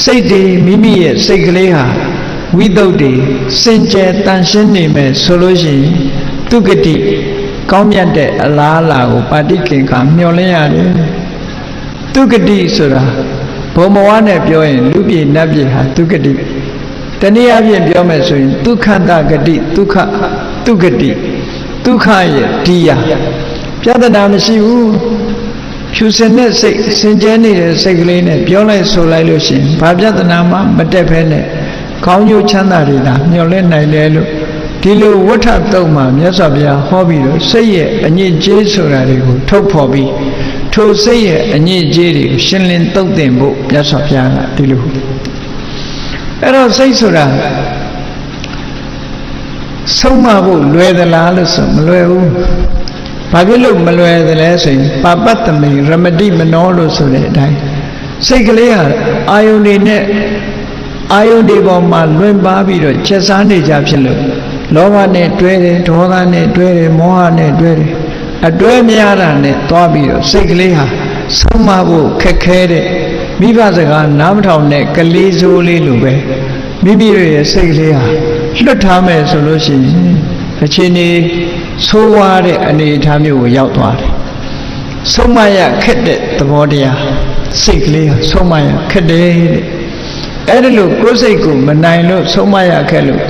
စိတ်တွေမိမိရဲ့စိတ်ကလေးဟာဝိတုဒ္ဓေစင်ကြယ်တန်ရှင်းနေမယ်ဆိုလို့ရှိရင်သူကတိကောင်းမြတ်တဲ့အလားအလာကိုပါတိကင်္ခာမျှော်လင့်ရတယ်သူကတိဆိုတာဘုံဘဝနဲ့ပြောရင်လူပြည်နတ်ပြည်ဟာသူကတိတနည်းအားဖြင့်ပြောမယ်ဆိုရင်ဒုက္ခတဂတိဒုက္ခသူကတိဒုက္ခရဲ့တရားပြဿနာမရှိဘူးဖြူစင်တဲ့စိတ်စင်ကြဲနေတဲ့စိတ်ကလေးနဲ့ပြောလိုက်ဆိုလိုက်လို့ရှိရင်ဘာပြဿနာမှမတက်ဖဲနဲ့ကောင်းကျိုးချမ်းသာတွေလားမျှော်လင့်နိုင်တယ်လို့ဒီလိုဝဋ္ဌတုံးမှာမြတ်စွာဘုရားဟောပြီးတော့စိတ်ရဲ့အညစ်အကြေးဆိုတာတွေကိုထုတ်ဖော်ပြီးထိုစိတ်ရဲ့အညစ်အကြေးတွေကိုရှင်းလင်းသုတ်သင်ဖို့မြတ်စွာဘုရားကဒီလိုအဲ့တော့စိတ်ဆိုတာဆုံးမဖို့လွယ်သလားလို့ဆိုမလွယ်ဘူးဘာဖြစ်လို့မလွယ်သလဲဆိုရင်ပါပတ္တမိရမတိမနောလို့ဆိုတဲ့အတိုင်းစိတ်ကလေးဟာအာယုန်တွေနဲ့အာယုန်ဒီပေါ်မှာလွင်ပါပြီးတော့ချက်စားနေကြဖြစ်လို့လောဘနဲ့တွဲတယ်ဒေါသနဲ့တွဲတယ်မောဟနဲ့တွဲတယ်အတွဲများတာနဲ့သွားပြီးတော့စိတ်ကလေးဟာဆုံးမဖို့ခက်ခဲတဲ့မိဘစကားနားမထောင်တဲ့ကလေးစိုးလေးလိုပဲမိမိရဲ့စိတ်ကလေးဟာလွတ်ထားမယ်ဆိုလို့ရှိရင်အခြေအနေ ဆိုးဝါးတဲ့အနေအထားမျိုးကိုရောက်သွားတယ်ဆုံးမရခက်တဲ့သဘောတရားစိတ်ကလေးဆုံးမရခက်တယ်တဲ့အဲ့ဒါလို့ကိုယ်စိတ်ကိုမနိုင်လို့ဆုံးမရခက်လို့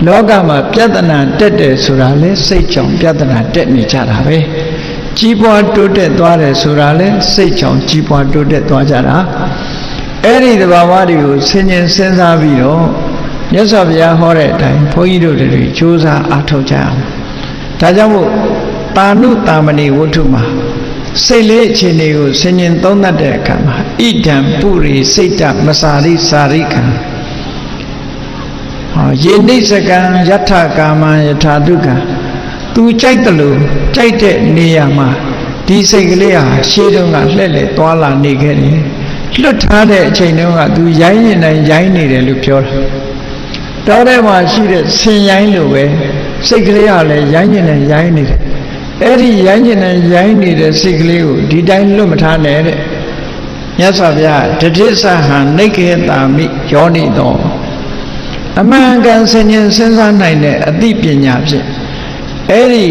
လောကမှာပြဿနာတက်တယ်ဆိုတာလဲစိတ်ကြောင့်ပြဿနာတက်နေကြတာပဲကြီးပွားတိုးတက်သွားတယ်ဆိုတာလဲစိတ်ကြောင့်ကြီးပွားတိုးတက်သွားကြတာအဲ့ဒီသဘာဝတွေကိုဆင်ញင်စဉ်းစားပြီးတော့မြတ်စွာဘုရားဟောတဲ့အတိုင်းဘုန်းကြီးတို့တွေကြိုးစားအားထုတ်ကြအောင်ဒါကြောင့်မို့တာနုတာမဏိဝတ္ထုမှာစိတ်လေးအခြေအနေကိုဆင်ញင်သုံးသပ်တဲ့အခါမှာဣဒံပုရိစိတ်တမစာရိစာရိကံယေနိစကံယထကာမံယထာဒုက္ခသူကြိုက်တယ်လို့ကြိုက်တဲ့နေရာမှာဒီစိတ်ကလေးဟာရှေးတုန်းကလှည့်လည်သွားလာနေခဲ့တယ်လွတ်ထားတဲ့အချိန်တုန်းကသူရိုင်းရင်တိုင်းရိုင်းနေတယ်လို့ပြောတာတောထဲမှာရှိတဲ့ဆင်ရိုင်းလိုပဲစိတ်ကလေးကလည်းရိုင်းရင်တိုင်းရိုင်းနေတယ်အဲ့ဒီရိုင်းရင်တိုင်းရိုင်းနေတဲ့စိတ်ကလေးကိုဒီတိုင်းလွတ်မထားနဲ့တဲ့မြတ်စွာဘုရားတတိသဟံနိကေတာမိယောနိတောအမှန်ကန်ဆင်ញင်စဉ်းစားနိုင်တဲ့အသိပညာဖြင့်အဲ့ဒီ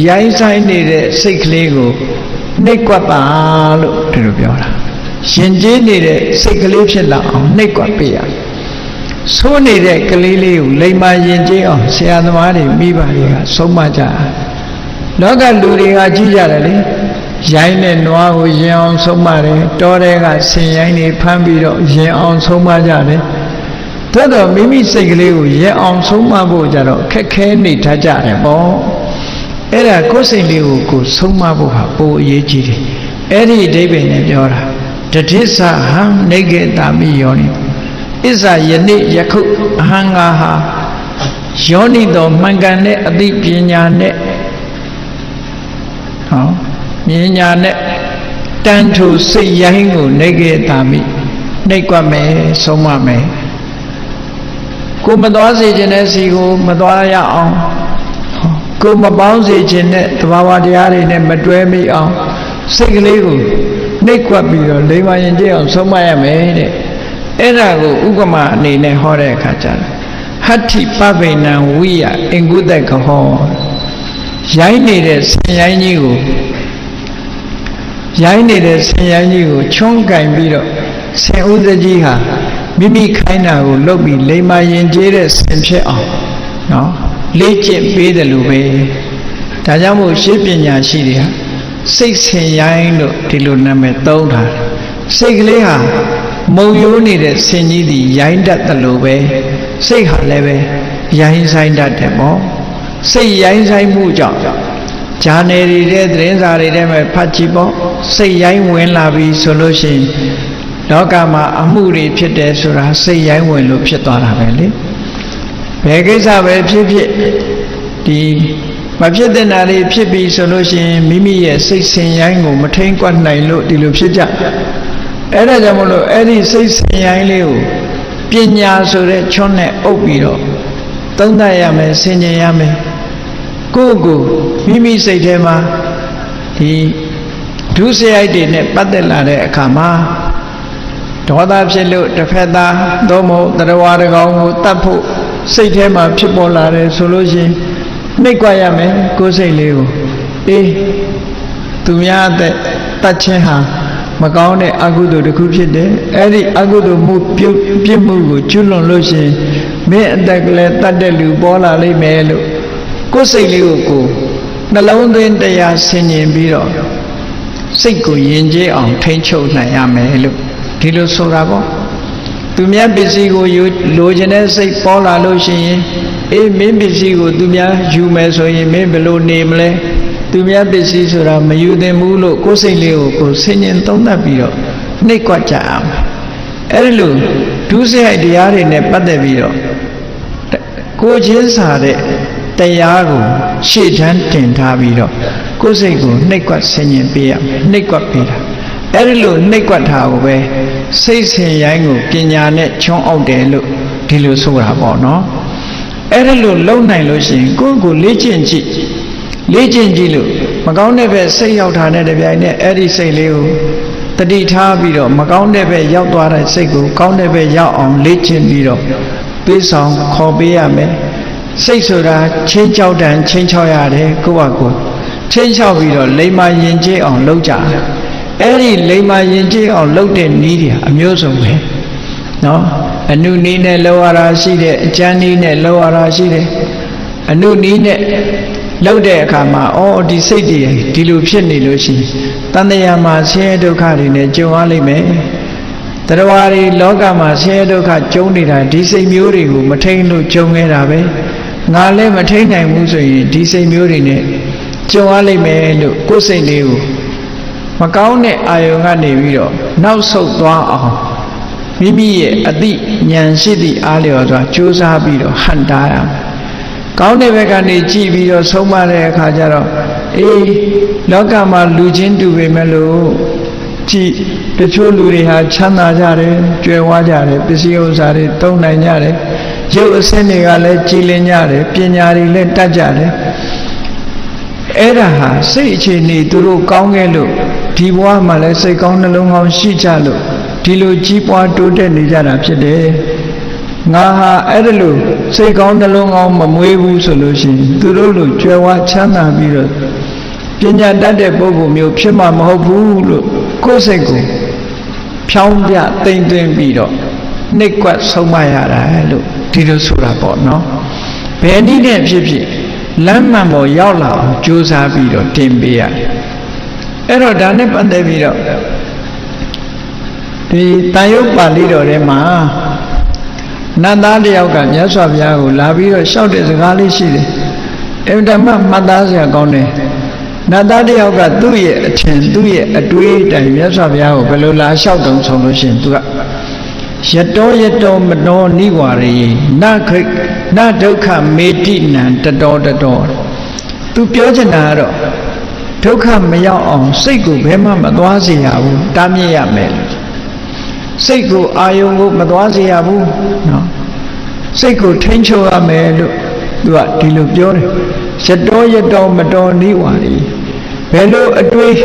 ရိုင်းဆိုင်နေတဲ့စိတ်ကလေးကိုနှိပ်ကွက်ပါလို့ဒီလိုပြောတာရှင်ကျေးနေတဲ့စိတ်ကလေးဖြစ်လာအောင်နှိပ်ကွက်ပေးရဆိုးနေတဲ့ကလေးလေးကိုလိမ္မာရင်ကျေးအောင်ဆရာသမားတွေမိဘတွေကဆုံးမကြလောကလူတွေကကြည့်ကြတယ်လေရိုင်းတဲ့နွားကိုရင်အောင်ဆုံးမတယ်တောထဲကဆင်ရိုင်းတွေဖမ်းပြီးတော့ရင်အောင်ဆုံးမကြတယ်သို့တော့မိမိစိတ်ကလေးကိုရင်အောင်ဆုံးမဖို့ကြတော့ခက်ခဲနေထားကြတယ်ပေါ့အဲ့ဒါကိုယ်စိတ်လေးကိုဆုံးမဖို့ဟာပိုအရေးကြီးတယ်အဲ့ဒီအဓိပ္ပာယ်နဲ့ပြောတာတတိသဟံနိကေတာမိယောနိဣဇာယနေ့ယခုအဟံငါဟာယောနိတော်မှန်ကန်တဲ့အသိပညာနဲ့မြညာနဲ့တန်ထူစိတ်ရိုင်းကိုနိကေတာမိနှိပ်ကွက်မယ်ဆုံးမမယ်ကိုမသွားစေခြင်းတဲ့စီကိုမသွားရအောင်ကိုမပေါင်းစေခြင်းတဲ့သဘာဝတရားတွေနဲ့မတွဲမိအောင်စိတ်ကလေးကိုနှိပ်ကွက်ပြီးတော့လိမ္မာရင်ကြည့်အောင်ဆုံးမရမယ်တဲ့အဲ့ဒါကိုဥပမာအနေနဲ့ဟောတဲ့အခါကျတော့ဟတ္ထိပဗိနံဝိယအင်္ဂုတကဟောရိုင်းနေတဲ့ဆင်ရိုင်းကြီးကိုချွန်းကင်ပြီးတော့ဆင်ဥဒကြီးဟာမိမိခိုင်းတာကိုလုပ်ပြီးလိမ္မာရင်ကျေးတဲ့ဆင်ဖြစ်အောင်နော်လေ့ကျင့်ပေးတယ်လို့ပဲဒါကြောင့်မို့ရှင်းပညာရှိတွေဟာစိတ်ဆင်ရိုင်းလို့ဒီလိုနာမည်သုံးထားတယ်စိတ်ကလေးဟာမုံရိုးနေတဲ့ဆင်ကြီးသည်ရိုင်းတတ်တယ်လို့ပဲစိတ်ဟာလည်းပဲရိုင်းဆိုင်တတ်တယ်ပေါ့စိတ်ရိုင်းဆိုင်မှုကြောင့်ဂျာနယ်တွေတဲ့သတင်းစာတွေထဲမှာဖတ်ကြည့်ပေါ့စိတ်ရိုင်းဝင်လာပြီဆိုလို့ရှိရင်လောကမှာအမှုတွေဖြစ်တယ်ဆိုတာစိတ်ရိုင်းဝင်လို့ဖြစ်သွားတာပဲလေဘယ်ကိစ္စပဲဖြစ်ဖြစ်ဒီမဖြစ်တဲ့နာတွေဖြစ်ပြီဆိုလို့ရှိရင်မိမိရဲ့စိတ်ဆင်ရိုင်းကိုမထိန်ကွက်နိုင်လို့ဒီလိုဖြစ်ကြအဲ့ဒါကြောင့်မလို့အဲ့ဒီစိတ်ဆင်ရိုင်းလေးကိုပညာဆိုတဲ့ချွန်းနဲ့အုပ်ပြီးတော့သုံးသပ်ရမယ်ဆင်ခြင်ရမယ်ကိုယ့်ကိုမိမိစိတ်ထဲမှာဒီဒုစရိုက်တွေနဲ့ပတ်သက်လာတဲ့အခါမှာဒေါသဖြစ်လို့တစ်ဖက်သားသို့မဟုတ်တရားဝါတကောင်ကိုတတ်ဖို့စိတ်ထဲမှာဖြစ်ပေါ်လာတယ်ဆိုလို့ရှိရင်နှိပ်ကွက်ရမယ်ကိုယ်စိတ်လေးကိုအေးသူများတဲ့တတ်ခြင်းဟာမကောင်းတဲ့အကုသိုလ်တစ်ခုဖြစ်တယ်အဲ့ဒီအကုသိုလ်မှုပြစ်မှုကိုကျွလွန်လို့ရှိရင်မင်းအတက်ကလေးတတ်တဲ့လူပေါ်လာလိမ့်မယ်လို့ကိုယ်စိတ်လေးကိုနှလုံးသွင်းတရားဆင်ញင်ပြီးတော့စိတ်ကိုယဉ်ကျေးအောင်ထိန်းချုပ်နိုင်ရမယ်လို့ဒီလိုဆိုတာပေါ့သူများပစ္စည်းကိုလိုချင်တဲ့စိတ်ပေါ်လာလို့ရှိရင်အေးမင်းပစ္စည်းကိုသူများယူမယ်ဆိုရင်မင်းဘယ်လိုနေမလဲသူများပစ္စည်းဆိုတာမယူသင့်ဘူးလို့ကိုယ်စိတ်လေးကိုဆင်ញင်သုံးသပ်ပြီးတော့နှိပ်ကွက်ကြအောင်အဲ့ဒီလိုဒုစရိုက်တရားတွေနဲ့ပတ်သက်ပြီးတော့ကိုချင်းစာတဲ့တရားကိုရှေ့တန်းတင်ထားပြီးတော့ကိုယ်စိတ်ကိုနှိပ်ကွက်ဆင်ញင်ပေးရမယ်နှိပ်ကွက်ပေးတာအဲ့ဒီလိုနှိပ်ကွက်ထားကိုပဲစိတ်ဆင်ရိုင်းကိုပညာနဲ့ချွန်းအောင်တယ်လို့ဒီလိုဆိုတာပေါ့နော်အဲ့ဒီလိုလုံနိုင်လို့ရှိရင်ကိုယ့်ကိုလေ့ကျင့်ကြည့်လို့မကောင်းတဲ့ဘက်စိတ်ရောက်တာနဲ့တပြိုင်နက်အဲ့ဒီစိတ်လေးကိုတတိထားပြီးတော့မကောင်းတဲ့ဘက်ရောက်သွားတဲ့စိတ်ကိုကောင်းတဲ့ဘက်ရောက်အောင်လေ့ကျင့်ပြီးတော့ပေးဆောင်ခေါ်ပေးရမယ် စိတ်ဆိုတာချင်းချောက်တန်ချင်းချောက်ရတယ်ကိုယ့်ဟာကိုယ်ချင်းချောက်ပြီးတော့လိမ္မာရင်ကျေးအောင်လုပ်ကြအဲ့ဒီလိမ္မာရင်ကျေးအောင်လုပ်တဲ့နည်းတွေအမျိုးစုံပဲနော်အနုနည်းနဲ့လောက်ရတာရှိတယ်အကျဉ်းနည်းနဲ့လောက်ရတာရှိတယ်အနုနည်းနဲ့လောက်တဲ့အခါမှာဒီစိတ်တွေဒီလိုဖြစ်နေလို့ရှိရင်တန်တရားမှာဆင်းရဲဒုက္ခတွေနဲ့ကြုံရလိမ့်မယ်တရားတွေလောကမှာဆင်းရဲဒုက္ခကြုံနေတာဒီစိတ်မျိုးတွေကိုမထိန်လို့ကြုံနေတာပဲငါလည်းမထိန်နိုင်ဘူးဆိုရင်ဒီစိတ်မျိုးတွေနဲ့ကြုံရလိမ့်မယ်လို့ကိုယ်စိတ်လေးကိုမကောင်းတဲ့အာယုံကနေပြီးတော့နောက်ဆုတ်သွားအောင်မိမိရဲ့အသိဉာဏ်ရှိသည့်အားလျော်စွာကြိုးစားပြီးတော့ဟန်တားရမယ်ကောင်းတဲ့ဘက်ကနေကြည့်ပြီးတော့ဆုံးမတဲ့အခါကျတော့လောကမှာလူချင်းတူပေမဲ့လို့ကြည်တချို့လူတွေဟာချမ်းသာကြတယ်ကြွယ်ဝကြတယ်ပစ္စည်းဥစ္စာတွေသုံးနိုင်ကြတယ်ရုပ်အဆင်းတွေကလည်းကြည်လင်ကြတယ်ပညာတွေလည်းတတ်ကြတယ်အဲ့ဒါဟာစိတ်အခြေအနေသူတို့ကောင်းခဲ့လို့ဒီဘဝမှာလည်းစိတ်ကောင်းနှလုံးကောင်းရှိကြလို့ဒီလိုကြီးပွားတိုးတက်နေကြတာဖြစ်တယ်ငါဟာအဲ့ဒါလို့စိတ်ကောင်းနှလုံးကောင်းမမွေးဘူးဆိုလို့ရှိရင်သူတို့လိုကြွယ်ဝချမ်းသာပြီးတော့ပညာတတ်တဲ့ပုဂ္ဂိုလ်မျိုးဖြစ်မှာမဟုတ်ဘူးလို့ကိုယ်စိတ်ကိုဖြောင်းပြတိမ်သွင်းပြီးတော့နှိပ်ကွက်ဆုံးမရတာလို့ဒီလိုဆိုတာပေါ့နော်ဘယ်နည်းနဲ့ဖြစ်ဖြစ်လမ်းမှန်ပေါ်ရောက်လာအောင်ကြိုးစားပြီးတော့တင်ပေးရတယ်အဲ့တော့ဒါနဲ့ပတ်သက်ပြီးတော့ဒီတန်ရုပ်ပါဠိတော်ထဲမှာနတ်သားတယောက်ကမြတ်စွာဘုရားကိုလာပြီးတော့လျှောက်တဲ့စကားလေးရှိတယ်အင်တာမမှတ်သားစရာကောင်းတယ်နတ်သားတယောက်ကသူ့ရဲ့အထင်သူ့ရဲ့အတွေးတိုင်မြတ်စွာဘုရားကိုဘယ်လိုလာလျှောက်တုံဆုံးလို့ရှိရင်သူကယတောယတောမနောနိဝါရေနဒုက္ခမေတိနံတတောတတောသူပြောချင်တာကတော့ဒုက္ခမရောက်အောင်စိတ်ကိုဘယ်မှမသွားစေရဘူးတားမြစ်ရမယ်စိတ်ကိုအာယုံကိုမသွားစေရဘူးနော်စိတ်ကိုထိန်းချုပ်ရမယ်လို့သူကဒီလိုပြောတယ်ယတောယတောမတောနိဝါရေဘယ်လိုအတွေး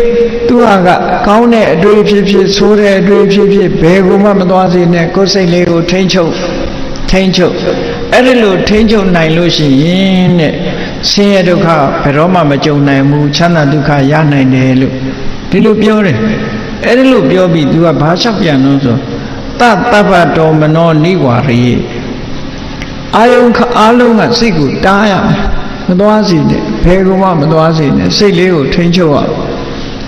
သူဟာကကောင်းတဲ့အတွေးဖြစ်ဖြစ်ဆိုးတဲ့အတွေးဖြစ်ဖြစ်ဘယ်ကိုမှမသွားစေနဲ့ကိုယ်စိတ်လေးကိုထိန်းချုပ်အဲ့ဒီလိုထိန်းချုပ်နိုင်လို့ရှိရင်တဲ့ဆင်းရဲဒုက္ခဘယ်တော့မှမကြုံနိုင်ဘူးချမ်းသာဒုက္ခရနိုင်တယ်လို့ဒီလိုပြောတယ်အဲ့ဒီလိုပြောပြီးသူကဘာလျှောက်ပြန်လို့ဆိုတတပ္ပတောမနောနိဝါရေအာယုံအားလုံးကစိတ်ကိုတားရမယ်မသွားစေနဲ့ဘယ်ကမှမသွားစေနဲ့စိတ်လေးကိုထိန်းချုပ်ရ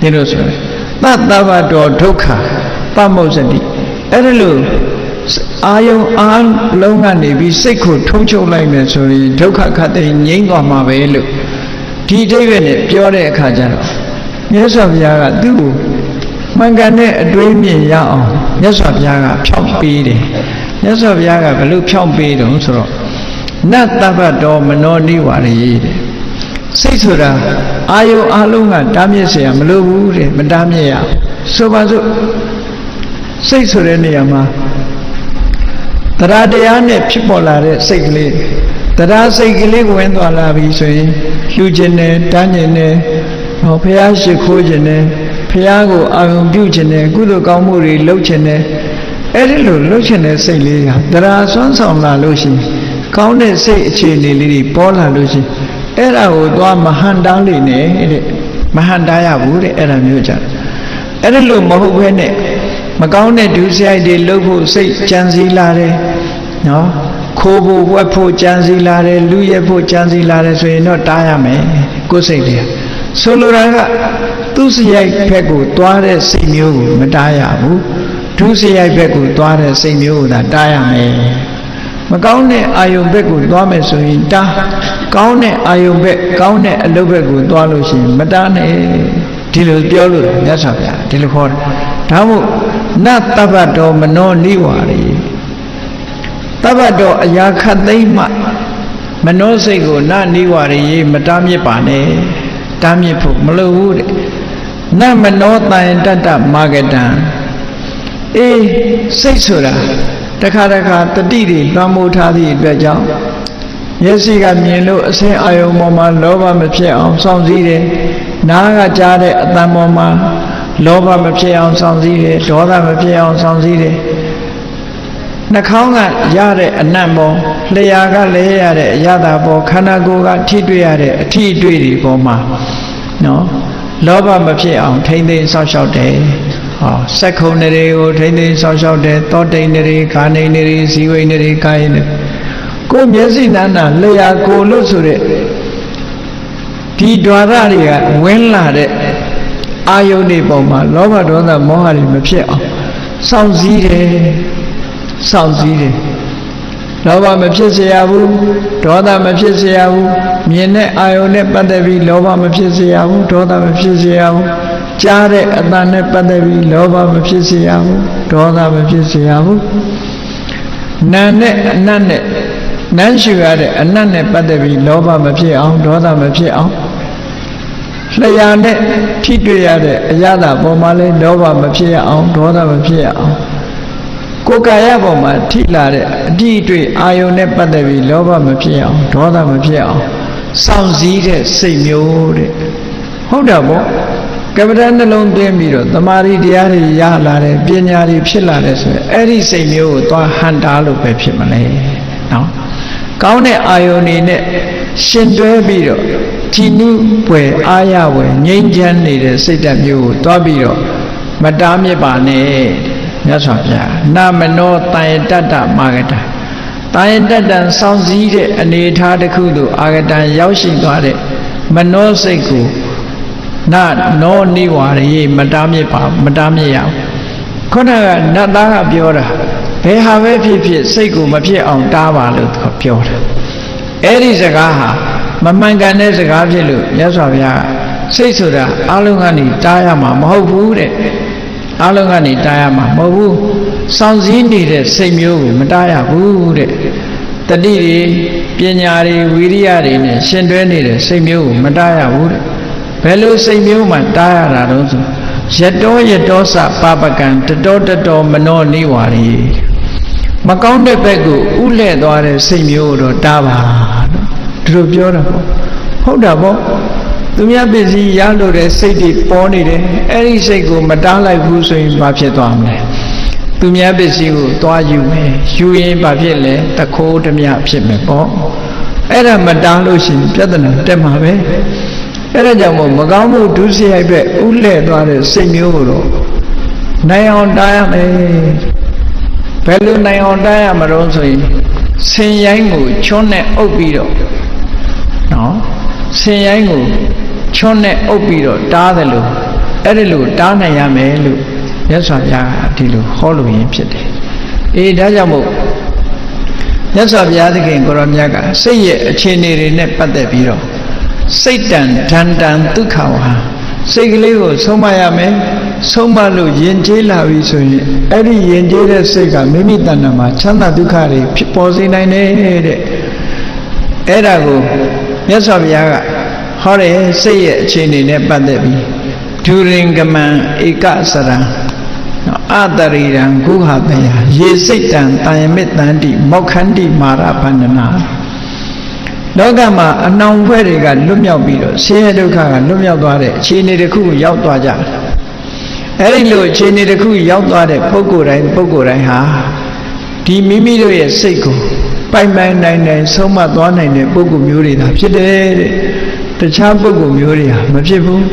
ဒီလိုဆိုရင်တတပ္ပတောဒုက္ခပမုစ္စတိအဲ့ဒီလိုအာယုံအားလုံးကနေပြီးစိတ်ကိုထုံးချုပ်လိုက်မယ်ဆိုရင်ဒုက္ခခတ်တဲ့ငြိမ်းသွားမှာပဲလို့ဒီအဓိပ္ပာယ်နဲ့ပြောတဲ့အခါကျတော့မြတ်စွာဘုရားကသူ့ကိုမှန်ကန်တဲ့အတွေးမြင်ရအောင်မြတ်စွာဘုရားကဖြောင့်ပေးတယ်မြတ်စွာဘုရားကဘယ်လိုဖြောင့်ပေးတုံးဆိုတော့နတ်တပ္ပတောမနောနိဝါရေတဲ့စိတ်ဆိုတာအာယုံအလုံးကတားမြစ်เสียမလိုဘူးတဲ့မတားမြစ်ရဆိုပါစို့စိတ်ဆိုတဲ့နေရာမှာတရားတရားနဲ့ဖြစ်ပေါ်လာတဲ့စိတ်ကလေးတရားစိတ်ကလေးဝင်သွားလာပြီဆိုရင်လှူခြင်းနဲ့တန်းခြင်းနဲ့ဘုရားရှိခိုးခြင်းနဲ့ဘုရားကိုအာရုံပြုခြင်းနဲ့ကုသိုလ်ကောင်းမှုတွေလုပ်ခြင်းနဲ့အဲ့ဒီလိုလုပ်ခြင်းတဲ့စိတ်လေးဟာတရားစွမ်းဆောင်လာလို့ရှိရင်ကောင်းတဲ့စိတ်အခြေအနေလေးတွေပေါ်လာလို့ရှိရင်အဲ့ဒါကိုသွားမဟန်တားလိမ့်နဲ့တဲ့မဟန်တားရဘူးတဲ့အဲ့ဒါမျိုးကြအဲ့ဒီလိုမဟုတ်ဘဲနဲ့မကောင်းတဲ့ဒုစရိုက်တွေလုပ်ဖို့စိတ်ကြံစည်လာတယ်နော်ခိုးဖို့ဝက်ဖို့ကြံစည်လာတယ်လူရက်ဖို့ကြံစည်လာတယ်ဆိုရင်တော့တားရမယ်ကိုယ်စိတ်တွေဆိုလိုတာကသူစရိုက်ဘက်ကိုသွားတဲ့စိတ်မျိုးကိုမတားရဘူးဒုစရိုက်ဘက်ကိုသွားတဲ့စိတ်မျိုးကိုသာတားရမယ်မကောင်းတဲ့အာယုံဘက်ကိုသွားမယ်ဆိုရင်တားကောင်းတဲ့အာယုံဘက်ကောင်းတဲ့အလုပ်ဘက်ကိုသွားလို့ရှိရင်မတားနဲ့ဒီလိုပြောလို့မြတ်စွာဘုရားဒီလိုခေါ်တယ်ဒါမို့နတ်တပ္ပတောမနောနိဝါရေတပ္ပတောအရာခတ်သိမ့်မှမနောစိတ်ကိုနနိဝါရေမတားမြစ်ပါနဲ့တားမြစ်ဖို့မလိုဘူးတဲ့နမနောတန်တတ္တမာဂတံစိတ်ဆိုတာတခါတခါတတိတွေလွှမ်းမိုးထားသည့်အတွက်ကြောင့်မျက်စိကမြင်လို့အစင်းအာယုံပေါ်မှာလောဘမဖြစ်အောင်စောင့်စည်းတယ်နားကကြားတဲ့အသံပေါ်မှာလောဘမဖြစ်အောင်စောင့်စည်းတယ်ဒေါသမဖြစ်အောင်စောင့်စည်းတယ် နှာခေါင်းကရတဲ့အနံ့ပေါ်လျှာကလဲရတဲ့အရသာပေါ်ခန္ဓာကိုယ်ကထိတွေ့ရတဲ့အထီးအတွေ့တွေပေါ်မှာနော်လောဘမဖြစ်အောင်ထိမ့်သိမ်းဆောက်ရှောက်တယ်ဟောစက္ခုံတွေကိုထိမ့်သိမ်းဆောက်ရှောက်တယ်သောတိန်တွေခါနေတွေဇီဝိန်တွေကာယတွေကိုယ်မျက်စိနာနာလျှာကိုယ်လို့ဆိုတဲ့ဒီ द्वार တွေကဝင်လာတဲ့အာယုန်တွေပေါ်မှာလောဘဒေါသမောဟတွေမဖြစ်အောင်စောင့်စည်းတယ်စောင့်စည်းတယ်လောဘမဖြစ်စေရဘူးဒေါသမဖြစ်စေရဘူးမြင်တဲ့အာယုန်နဲ့ပတ်သက်ပြီးလောဘမဖြစ်စေရဘူးဒေါသမဖြစ်စေရဘူးကြားတဲ့အသံနဲ့ပတ်သက်ပြီးလောဘမဖြစ်စေရဘူးဒေါသမဖြစ်စေရဘူးနာနဲ့အနတ်နဲ့နမ်းရှူရတဲ့အနတ်နဲ့ပတ်သက်ပြီးလောဘမဖြစ်အောင်ဒေါသမဖြစ်အောင်လျှာနဲ့ထိတွေ့ရတဲ့အရသာပေါ်မှာလဲလောဘမဖြစ်ရအောင်ဒေါသမဖြစ်ရအောင်ကိုယ်ကာယပေါ်မှာထိလာတဲ့အတိအတွေ့အာယုန်နဲ့ပတ်သက်ပြီးလောဘမဖြစ်အောင်ဒေါသမဖြစ်အောင်စောင့်စည်းတဲ့စိတ်မျိုးတဲ့ဟုတ်တာပေါ့ကပ္ပဋ္ဌာန်းနှလုံးသွင်းပြီးတော့တမာရီတရားတွေရလာတယ်ပညာတွေဖြစ်လာတယ်ဆိုရင်အဲ့ဒီစိတ်မျိုးကိုသွားဟန်တာလို့ပဲဖြစ်မလဲနော်ကောင်းတဲ့အာယုန်တွေနဲ့ရှင်တွဲပြီးတော့ကြည်နုပွယ်အာရဝယ်ငြိမ်းချမ်းနေတဲ့စိတ်ဓာတ်မျိုးကိုသွားပြီးတော့မတားမြစ်ပါနဲ့မြတ်စွာဘုရားနာမနောတန်ယတတ္တမာဂတံတန်ယတတ္တံစောင့်စည်းတဲ့အနေအထားတစ်ခုသို့အာဂတံရောက်ရှိသွားတဲ့မနောစိတ်ကိုနာနောနိဝါရေမတားမြစ်ပါမတားမြစ်ရအောင်ခုနကနတ်သားကပြောတာဘယ်ဟာပဲဖြစ်ဖြစ်စိတ်ကိုမဖြစ်အောင်တားပါလို့ပြောတာအဲ့ဒီစကားဟာမမှန်ကန်တဲ့စကားဖြစ်လို့မြတ်စွာဘုရားစိတ်ဆိုတာအလုံးကနေတားရမှာမဟုတ်ဘူးတဲ့အလုံးကနေတားရမှာမဟုတ်ဘူးစောင့်စည်းနေတဲ့စိတ်မျိုးကိုမတားရဘူးတဲ့တတိတွေပညာတွေဝိရိယတွေနဲ့ရှင်တွဲနေတဲ့စိတ်မျိုးကိုမတားရဘူးတဲ့ဘယ်လိုစိတ်မျိုးမှတားရတာတော့ဆိုယတောယတောစပပကံတတောတတောမနောနိဝါရီမကောင်းတဲ့ဘက်ကိုဥလဲ့သွားတဲ့စိတ်မျိုးတော့တားပါလို့ဒီလိုပြောတာပေါ့ဟုတ်တာပေါ့သူများပစ္စည်းရလို့တဲ့စိတ်တွေပေါ်နေတယ်အဲ့ဒီစိတ်ကိုမတားလိုက်ဘူးဆိုရင်ဘာဖြစ်သွားမလဲသူများပစ္စည်းကိုသွားယူမယ်ယူရင်ဘာဖြစ်လဲတခိုးဓမြဖြစ်မယ်ပေါ့အဲ့ဒါမတားလို့ရှိရင်ပြဿနာတက်မှာပဲအဲ့ဒါကြောင့်မို့မကောင်းမှုဒုစရိုက်ပဲဥလဲ့သွားတဲ့စိတ်မျိုးကိုတော့နိုင်အောင်တားရမယ်ဘယ်လိုနိုင်အောင်တားရမလို့ဆိုရင်ဆင်ရိုင်းကိုချွန်းနဲ့အုပ်ပြီးတော့နော်ဆင်ရိုင်းကိုချွန်းနဲ့အုပ်ပြီးတော့တားတယ်လို့အဲ့ဒီလိုတားနိုင်ရမယ်လို့မြတ်စွာဘုရားကဒီလိုဟောလို့ရင်ဖြစ်တယ်အေးဒါကြောင့်မို့မြတ်စွာဘုရားသခင်ကိုရောမြတ်ကစိတ်ရဲ့အခြေအနေတွေနဲ့ပတ်သက်ပြီးတော့စိတ်တန်ဒန္တံဒုက္ခဝါစိတ်ကလေးကိုဆုံးမရမယ်ဆုံးမလို့ယဉ်ကျေးလာပြီဆိုရင်အဲ့ဒီယဉ်ကျေးတဲ့စိတ်ကမိမိတဏ္ဍာမှာချမ်းသာဒုက္ခတွေဖြစ်ပေါ်စေနိုင်တယ်တဲ့အဲ့ဒါကိုမြတ်စွာဘုရားကဟောတယ်စိတ်ရဲ့အခြေအနေနဲ့ပတ်သက်ပြီးဒုရင်ကမံဧကစရံအတရိရံကုဟတယရေစိတ်တံတယမိတန္တိမောက္ခန္တိမာရဗန္ဒနာလောကမှာအနှောင်ဖွဲ့တွေကလွတ်မြောက်ပြီးတော့ဆင်းရဲဒုက္ခကလွတ်မြောက်သွားတဲ့အခြေအနေတစ်ခုရောက်သွားကြတယ်အဲ့ဒီလိုအခြေအနေတစ်ခုရောက်သွားတဲ့ပုဂ္ဂိုလ်တိုင်းဟာဒီမိမိတို့ရဲ့စိတ်ကိုပိုင်နိုင်ဆုံးမသွားနိုင်တဲ့ပုဂ္ဂိုလ်မျိုးတွေသာဖြစ်တယ်တဲ့တခြားပုဂ္ဂိုလ်မျိုးတွေဟာမဖြစ်ဘူး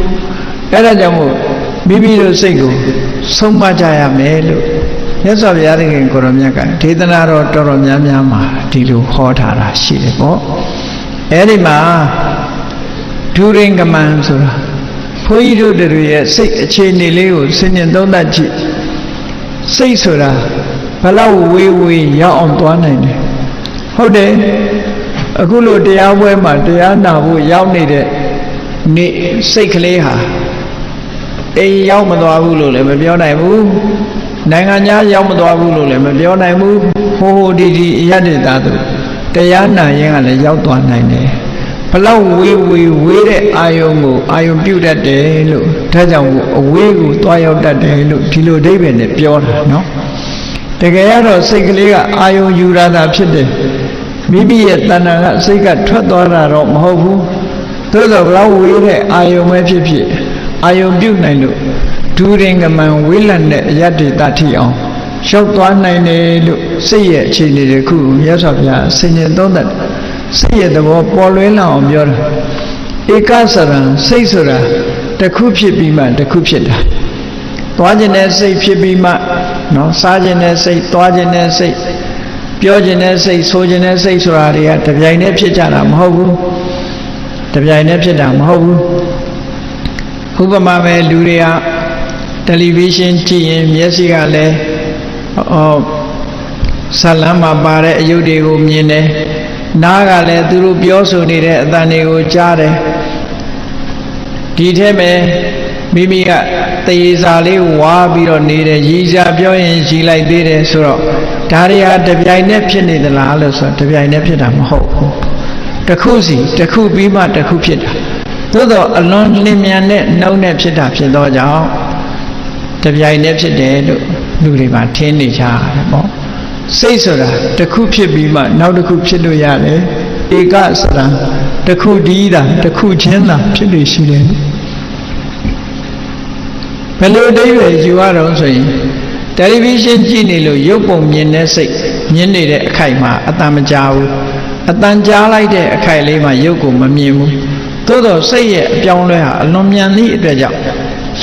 အဲ့ဒါကြောင့်မို့မိမိတို့စိတ်ကိုဆုံးမကြရမယ်လို့မြတ်စွာဘုရားသခင်ကိုရောမြတ်ကဒေသနာတော်တော်တော်များများမှာဒီလိုဟောထားတာရှိတယ်ပေါ့အဲ့ဒီမှာဒုရင်ကမံဆိုတာဘုန်းကြီးတို့တွေရဲ့စိတ်အခြေအနေလေးကိုစဉ်းကျင်သုံးသပ်ကြည့်စိတ်ဆိုတာဘလောက်ဝေးရောက်အောင်သွားနိုင်တယ်ဟုတ်တယ်အခုလိုတရားပွဲမှာတရားနာဖို့ရောက်နေတဲ့နေ့စိတ်ကလေးဟာအိမ်ရောက်မသွားဘူးလို့လည်းမပြောနိုင်ဘူးနိုင်ငံခြားရောက်မသွားဘူးလို့လည်းမပြောနိုင်ဘူးဟိုဒီအရတ္တတာတို့တရားနာရင်ကလည်းရောက်သွားနိုင်တယ်ဘလောက်ဝေးတဲ့အာယုံကိုအာယုံပြုတ်တတ်တယ်လို့ဒါကြောင့်အဝေးကိုသွားရောက်တတ်တယ်လို့ဒီလိုအဓိပ္ပာယ်နဲ့ပြောတာနော်တကယ်ကတော့စိတ်ကလေးကအာယုံယူရတာဖြစ်တယ်မိမိရဲ့တဏ္ဍာကစိတ်ကထွက်သွားတာတော့မဟုတ်ဘူးသို့သောဘလောက်ဝေးတဲ့အာယုံပဲဖြစ်အာယုံပြုတ်နိုင်လို့ဒုရင်ကမံဝေးလံတဲ့အယတ္တိတထိအောင် ရှောက်သွားနိုင်တယ်လို့စိတ်ရဲ့အခြေအနေတွေခုမြတ်စွာဘုရားဆင်ញင်သုံးသပ်စိတ်ရဲ့သဘောပေါ်လွင်လာအောင်ပြောတာဧကစရံစိတ်ဆိုတာတစ်ခုဖြစ်ပြီးမှတစ်ခုဖြစ်တာသွားခြင်းနဲ့စိတ်ဖြစ်ပြီးမှနော်စားခြင်းနဲ့စိတ်သွားခြင်းနဲ့စိတ်ပြောခြင်းနဲ့စိတ်ဆိုခြင်းနဲ့စိတ်ဆိုတာတွေကတပြိုင်တည်းဖြစ်ကြတာမဟုတ်ဘူးတပြိုင်တည်းဖြစ်တာမဟုတ်ဘူးဥပမာပဲလူတွေကတယ်လီဗီရှင်းကြည့်ရင်မျက်စိကလည်းဇာလမ်းမှာပါတဲ့အယုတ်တွေကိုမြင်တယ်နားကလည်းသူတို့ပြောဆိုနေတဲ့အသံတွေကိုကြားတယ်ဒီထဲမှာမိမိကသေစာလေးဝါပြီးတော့နေတယ်ရည်စားပြောရင်ရည်လိုက်သေးတယ်ဆိုတော့ဒါတွေဟာတပြိုင်တည်းဖြစ်နေသလားလို့ဆိုတော့တပြိုင်တည်းဖြစ်တာမဟုတ်ဘူးတစ်ခုစီတစ်ခုပြီးမှတစ်ခုဖြစ်တာသို့တော့အလွန်လင်းမြန်တဲ့နှုံနဲ့ဖြစ်တာဖြစ်သောကြောင့်တပြိုင်တည်းဖြစ်တယ်လို့လူတွေမှာထင်နေကြတယ်ပေါ့စိတ်ဆိုတာတစ်ခုဖြစ်ပြီးမှနောက်တစ်ခုဖြစ်လို့ရတယ်ဧကဆိုတာတစ်ခုတည်းသာတစ်ခုချင်းသာဖြစ်လို့ရှိတယ်ဘယ်လိုအဓိပ္ပာယ်ယူရတော့ဆိုရင်တယ်လီဗီရှင်းကြည့်နေလို့ရုပ်ပုံမြင်တဲ့စိတ်မြင်နေတဲ့အခိုက်မှာအတန်မကြားဘူးအတန်ကြားလိုက်တဲ့အခိုက်လေးမှာရုပ်ကိုမမြင်ဘူးသို့တော့စိတ်ရဲ့အပြောင်းလဲဟာအလွန်မြန်သည့်အတွက်ကြောင့်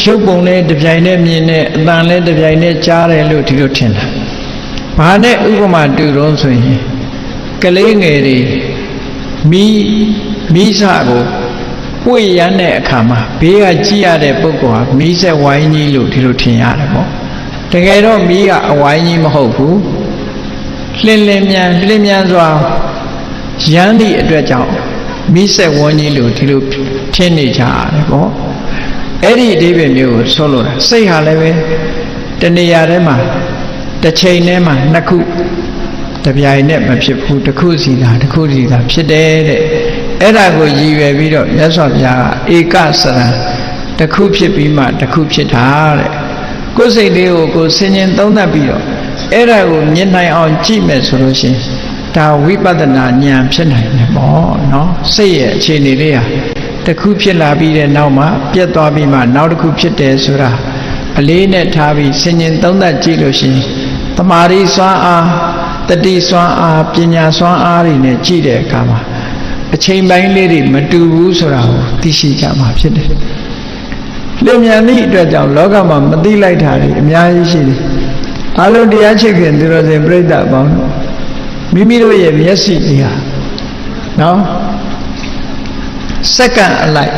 ရုပ်ပုံနဲ့တပြိုင်တည်းမြင်တဲ့အတန်လည်းတပြိုင်တည်းကြားတယ်လို့ဒီလိုထင်တာဘာနဲ့ဥပမာတူတော့ဆိုရင်ကလေးငယ်တွေမိစကိုပွေရမ်းတဲ့အခါမှာဘေးကကြည့်ရတဲ့ပုဂ္ဂိုလ်ဟာမီးဆက်ဝိုင်းကြီးလို့ဒီလိုထင်ရတယ်ပေါ့တကယ်တော့မီးကအဝိုင်းကြီးမဟုတ်ဘူးလင်းမြန်စွာရမ်းသည့်အတွက်ကြောင့်မီးဆက်ဝန်းကြီးလို့ဒီလိုထင်နေကြရတယ်ပေါ့အဲ့ဒီအဓိပ္ပာယ်မျိုးကိုဆိုလို့စိတ်ဟာလည်းပဲတဏှာထဲမှာတစ်ချိန်ထဲမှာနှစ်ခုတပြိုင်နဲ့မဖြစ်ဘူးတစ်ခုစီတာဖြစ်တယ်တဲ့အဲ့ဒါကိုရည်ရွယ်ပြီးတော့မြတ်စွာဘုရားကဧကစရံတစ်ခုဖြစ်ပြီးမှတစ်ခုဖြစ်တာတဲ့ကိုယ်စိတ်လေးကိုကိုယ်ဆင်ញင်သုံးသပ်ပြီးတော့အဲ့ဒါကိုမြင်နိုင်အောင်ကြည့်မယ်ဆိုလို့ရှိရင်ဒါဝိပဿနာဉာဏ်ဖြစ်နိုင်တယ်ပေါ့နော်စိတ်ရဲ့အခြေအနေလေးဟာတစ်ခုဖြစ်လာပြီးတဲ့နောက်မှာပြတ်သွားပြီးမှနောက်တစ်ခုဖြစ်တယ်ဆိုတာအလေးနဲ့ထားပြီးဆင်ញင်သုံးသပ်ကြည့်လို့ရှိရင်တမာရီစွမ်းအားတတိစွမ်းအားပညာစွမ်းအားတွေနဲ့ကြည့်တဲ့အခါမှာအချိန်ပိုင်းလေးတွေမတူဘူးဆိုတာကိုသိရှိကြမှာဖြစ်တယ်လျင်မြန်သည့်အတွက်ကြောင့်လောကမှာမသိလိုက်တာတွေအများကြီးရှိတယ်အလုံးတရားချစ်ခင်သူတော်စင်ပြိဿအပေါင်းတို့မိမိတို့ရဲ့မျက်စိတွေဟာနော်စက္ကန့်အလိုက်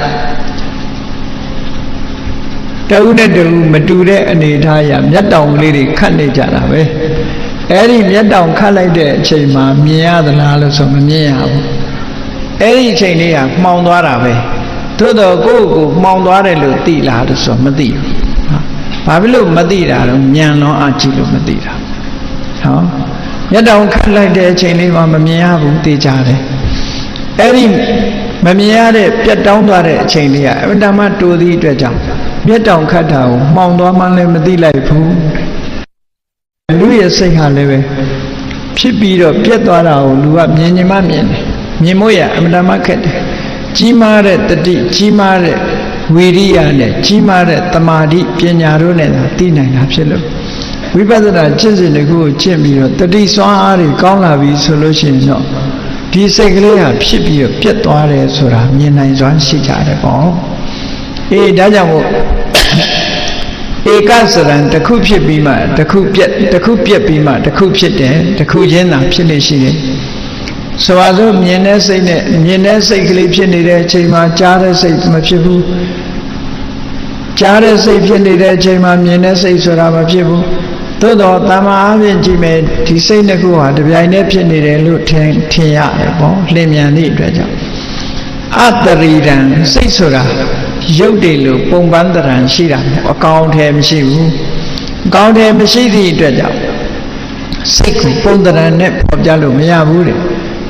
တဦးနဲ့တဦးမတူတဲ့အနေအထားအရမျက်တောင်လေးတွေခတ်နေကြတာပဲအဲ့ဒီမျက်တောင်ခတ်လိုက်တဲ့အချိန်မှာမြင်ရသလားလို့ဆိုမမြင်ရဘူးအဲ့ဒီအချိန်လေးကမှောင်သွားတာပဲသို့တော့ကိုယ့်ကိုမှောင်သွားတယ်လို့သိလားလို့ဆိုမသိဘူးဘာဖြစ်လို့မသိတာတော့ဉာဏ်လုံးအကြည့်လို့မသိတာဟောမျက်တောင်ခတ်လိုက်တဲ့အချိန်လေးမှာမမြင်ရဘူးသိကြတယ်အဲ့ဒီမမြင်ရတဲ့ပြတ်တောင်းသွားတဲ့အချိန်လေးကအမှန်တမ်းတိုးသည့်အတွက်ကြောင့်မျက်တောင်ခတ်တာကိုမှောင်သွားမှလည်းမသိလိုက်ဘူးလူရဲ့စိတ်ဟာလည်းပဲဖြစ်ပြီးတော့ပြတ်သွားတာကိုလူကမြင်ရင်မှမြင်တယ်မြင်မို့ရအမှန်တမ်းခက်တယ်ကြီးမားတဲ့တတိကြီးမားတဲ့ဝီရိယနဲ့ကြီးမားတဲ့တမာတိပညာတို့နဲ့သိနိုင်တာဖြစ်လို့ဝိပဿနာကျင့်စဉ်တစ်ခုကိုကျင့်ပြီးတော့တတိစွမ်းအားတွေကောင်းလာပြီဆိုလို့ရှိရင်တော့ဒီစိတ်ကလေးဟာဖြစ်ပြီးတော့ပြတ်သွားတယ်ဆိုတာမြင်နိုင်စွမ်းရှိကြတယ်ပေါ့အေးဒါကြောင့်မို့ဧကစရံတစ်ခုဖြစ်ပြီးမှတစ်ခုပြက်ပြီးမှတစ်ခုဖြစ်တယ်တစ်ခုချင်းသာဖြစ်နေရှိတယ်ဆိုပါစို့မြင်တဲ့စိတ်နဲ့မြင်တဲ့စိတ်ကလေးဖြစ်နေတဲ့အချိန်မှာကြားတဲ့စိတ်မဖြစ်ဘူးကြားတဲ့စိတ်ဖြစ်နေတဲ့အချိန်မှာမြင်တဲ့စိတ်ဆိုတာမဖြစ်ဘူးသို့တော့တမ္မာအပြင်ကြည့်မယ်ဒီစိတ်နှစ်ခုဟာတပြိုင်တည်းဖြစ်နေတယ်လို့ထင်ရတယ်ပေါ့လင်းမြန်သည့်အတွက်ကြောင့်အတရိဒံစိတ်ဆိုတာရုပ်တည်လို့ပုံပန်းတရံရှိတာအကောင်ထဲမရှိဘူးအကောင်ထဲမရှိသည့်အတွက်ကြောင့်စိတ်ကိုပုံတရံနဲ့ပေါ်ပြလို့မရဘူးတဲ့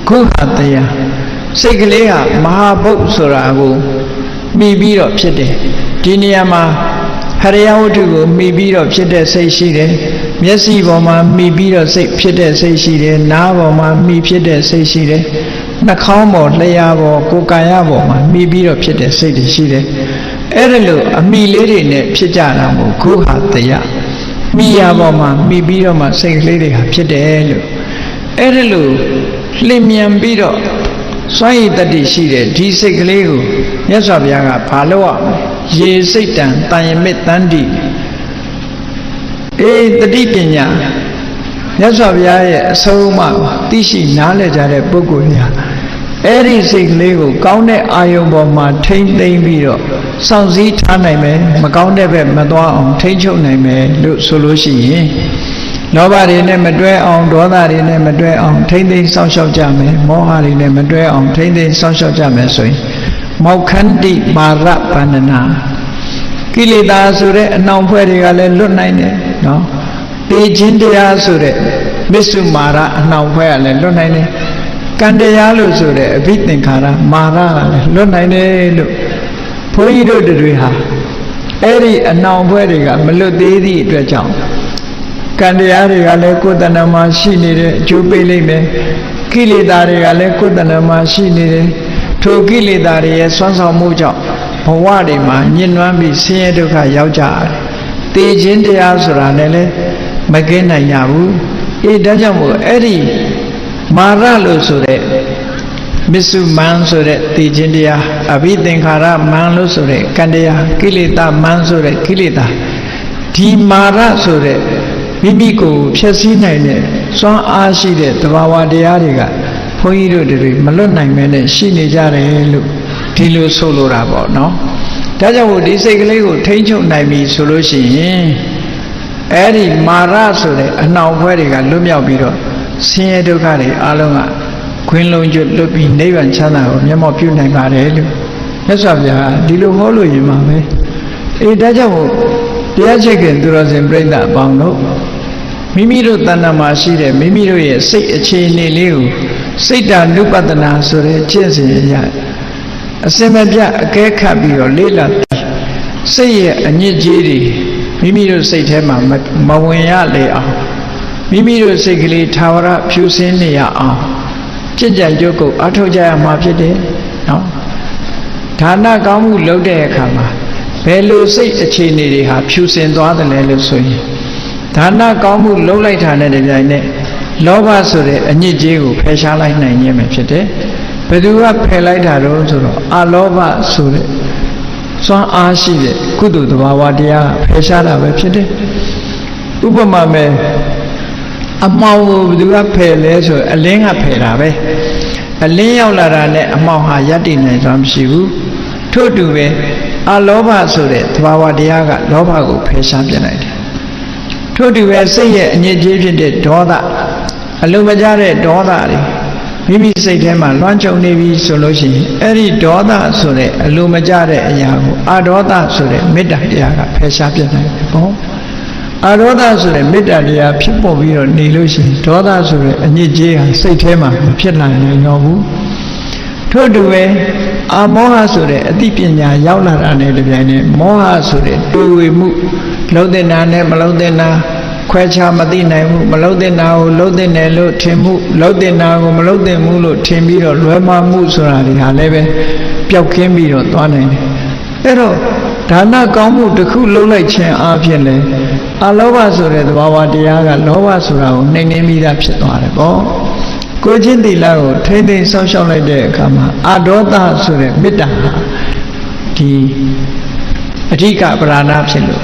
ခုဟာတရားစိတ်ကလေးဟာမဟာဘုတ်ဆိုတာကိုမှီပြီးတော့ဖြစ်တယ်ဒီနေရာမှာဟရိယဝတ္ထုကိုမှီပြီးတော့ဖြစ်တဲ့စိတ်ရှိတယ်မျက်စိပေါ်မှာမှီပြီးတော့စိတ်ဖြစ်တဲ့စိတ်ရှိတယ်နားပေါ်မှာမှီဖြစ်တဲ့စိတ်ရှိတယ်နှာခေါင်းပေါ်လျှာပေါ်ကိုယ်ကာယပေါ်မှာမှီပြီးတော့ဖြစ်တဲ့စိတ်တွေရှိတယ်အဲ့ဒါလို့အမိလေးတွေနဲ့ဖြစ်ကြတာမို့ခုဟာတရား မိရပေါ်မှာမိပြီးတော့မှစိတ်ကလေးတွေဟာဖြစ်တယ်လို့အဲ့ဒါလို့လျင်မြန်ပြီးတော့စွမ်းရည်တတ္တိရှိတဲ့ဒီစိတ်ကလေးကိုမြတ်စွာဘုရားကဘာလို့ရမလဲရေစိတ်တံတန်ယမစ်တန်တိတတိပညာမြတ်စွာဘုရားရဲ့အဆုံးအမသိရှိနားလည်ကြတဲ့ပုဂ္ဂိုလ်များအဲ့ဒီစိတ်ကလေးကိုကောင်းတဲ့အာယုံပေါ်မှာထိမ့်သိမ့်ပြီးတော့စောင့်စည်းထားနိုင်မယ်မကောင်းတဲ့ဘက်မသွားအောင်ထိမ့်ချုပ်နိုင်မယ်လို့ဆိုလို့ရှိရင်လောဘတွေနဲ့မတွဲအောင်ဒေါသတွေနဲ့မတွဲအောင်ထိမ့်သိမ့်စောင့်ရှောက်ကြမယ်မောဟတွေနဲ့မတွဲအောင်ထိမ့်သိမ့်စောင့်ရှောက်ကြမယ်ဆိုရင်မောက္ခန္တိမာရဗန္ဒနာကိလေသာဆိုတဲ့အနှောင်ဖွဲ့တွေကလည်းလွတ်နိုင်တယ်နော်တေခြင်းတရားဆိုတဲ့မစ္စုမာရအနှောင်ဖွဲ့ကလည်းလွတ်နိုင်တယ်ကံတရားလို့ဆိုတဲ့အဘိသင်္ခါရမာရကလည်းလွတ်နိုင်တယ်လို့ဘုန်းကြီးတို့တွေဟာအဲ့ဒီအနှောင်ဖွဲ့တွေကမလွတ်သေးသည့်အတွက်ကြောင့်ကံတရားတွေကလည်းကိုယ်တဏ္ဍမှာရှိနေတဲ့အကျိုးပေးလိမ့်မယ်ကိလေသာတွေကလည်းကိုယ်တဏ္ဍမှာရှိနေတယ်ထိုကိလေသာတွေရဲ့ဆွမ်းဆောင်မှုကြောင့်ဘဝတွေမှာညှဉ်းနှွမ်းပြီးဆင်းရဲဒုက္ခရောက်ကြတယ်တေခြင်းတရားဆိုတာလည်းမကင်းနိုင်ကြဘူးဒါကြောင့်မို့အဲ့ဒီမာရလို့ဆိုတဲ့မစ္စုမန်ဆိုတဲ့တေခြင်းတရားအဘိသင်္ခါရမန်လို့ဆိုတဲ့ကံတရားကိလေသာမန်ဆိုတဲ့ကိလေသာဒီမာရဆိုတဲ့မိမိကိုဖြည့်ဆည်းနိုင်တဲ့စွမ်းအားရှိတဲ့သဘာဝတရားတွေကဘုန်းကြီးတို့တွေမလွတ်နိုင်မဲနဲ့ရှိနေကြတယ်လို့ဒီလိုဆိုလိုတာပေါ့နော်ဒါကြောင့်မို့ဒီစိတ်ကလေးကိုထိန်းချုပ်နိုင်ပြီဆိုလို့ရှိရင်အဲ့ဒီမာရဆိုတဲ့အနှောင်ဖွဲ့တွေကလွတ်မြောက်ပြီးတော့ဆင်းရဲဒုက္ခတွေအလုံးကခွင်းလုံးကျွတ်လွတ်ပြီးနိဗ္ဗာန်ချမ်းသာကိုမျက်မှောက်ပြုနိုင်ပါတယ်လို့မြတ်စွာဘုရားဒီလိုဟောလို့ရင်မှာပဲဒါကြောင့်မို့တရားချစ်ခင်သူတော်စင်ပြိဿအပေါင်းတို့မိမိတို့တဏ္ဍာမှာရှိတဲ့မိမိတို့ရဲ့စိတ်အခြေအနေလေးကိုစိတ်ဓာနုပဒနာဆိုတဲ့ကျင့်စဉ်ရအစင်မပြအကဲခတ်ပြီးတော့လေ့လာစိတ်ရဲ့အညစ်အကြေးတွေမိမိတို့စိတ်ထဲမှာမဝင်ရလေအောင်မိမိတို့စိတ်ကလေးထာဝရဖြူစင်းနေရအောင်ကြည်ကြံကြုတ်ကိုအထောက်ကြရမှာဖြစ်တယ်နော်ဒါနကောင်းမှုလုပ်တဲ့အခါမှာဘယ်လိုစိတ်အခြေအနေတွေဟာဖြူစင်သွားတယ်လဲလို့ဆိုရင်ဒါနကောင်းမှုလုပ်လိုက်တာနဲ့တပြိုင်နက်လောဘဆိုတဲ့အညစ်အကြေးကိုဖယ်ရှားလိုက်နိုင်ခြင်းပဲဖြစ်တယ်ဘယ်သူကဖယ်လိုက်တာတော့ဆိုတော့အလောဘဆိုတဲ့စွမ်းအားရှိတဲ့ကုသိုလ်သဘာဝတရားဖယ်ရှားတာပဲဖြစ်တယ်ဥပမာမဲ့အမှောင်ကိုဘယ်သူကဖယ်လဲဆိုအလင်းကဖယ်တာပဲအလင်းရောက်လာတာနဲ့အမှောင်ဟာရပ်တည်နိုင်စွမ်းမရှိဘူးထို့တူပဲအလောဘဆိုတဲ့သဘာဝတရားကလောဘကိုဖယ်ရှားပြလိုက်တယ်ထို့တူပဲစိတ်ရဲ့အညစ်အကြေးဖြစ်တဲ့ဒေါသအလုံးမကျတဲ့ဒေါသတွေမိမိစိတ်ထဲမှာလွှမ်းခြုံနေပြီဆိုလို့ရှိရင်အဲ့ဒီဒေါသဆိုတဲ့အလိုမကျတဲ့အရာကိုအဒေါသဆိုတဲ့မေတ္တာတရားကဖယ်ရှားပြနိုင်တယ်ပေါ့အဒေါသဆိုတဲ့မေတ္တာတရားဖြစ်ပေါ်ပြီးတော့နေလို့ရှိရင်ဒေါသဆိုတဲ့အညစ်အကြေးဟာစိတ်ထဲမှာမဖြစ်နိုင်တော့ဘူးထို့တူပဲအမောဟဆိုတဲ့အသိပညာရောက်လာတာနဲ့တပြိုင်နက်မောဟဆိုတဲ့တွေ့ဝေမှုလုံးတဲ့နာနဲ့မလုံးတဲ့နာခွဲခြားမသိနိုင်မှုမလုံးတဲ့နာကိုလုံးတဲ့နယ်လို့ထင်မှုလုံးတဲ့နာကိုမလုံးတဲ့မှုလို့ထင်ပြီးတော့လွဲမှားမှုဆိုတာတွေဟာလည်းပဲပျောက်ကင်းပြီးတော့သွားနိုင်တယ်အဲ့တော့ဒါနကောင်းမှုတစ်ခုလုံးလိုက်ခြင်းအပြင်လေအလောဘဆိုတဲ့သဘာဝတရားကလောဘဆိုတာကိုနှိမ်နှင်းပြီးသားဖြစ်သွားတယ်ပေါ့ကိုချင်းသီလကိုထိမ့်သိမ်းဆောက်ရှောက်လိုက်တဲ့အခါမှာအဒေါသဆိုတဲ့မေတ္တာဟာဒီအဓိကပဓာနာဖြစ်လို့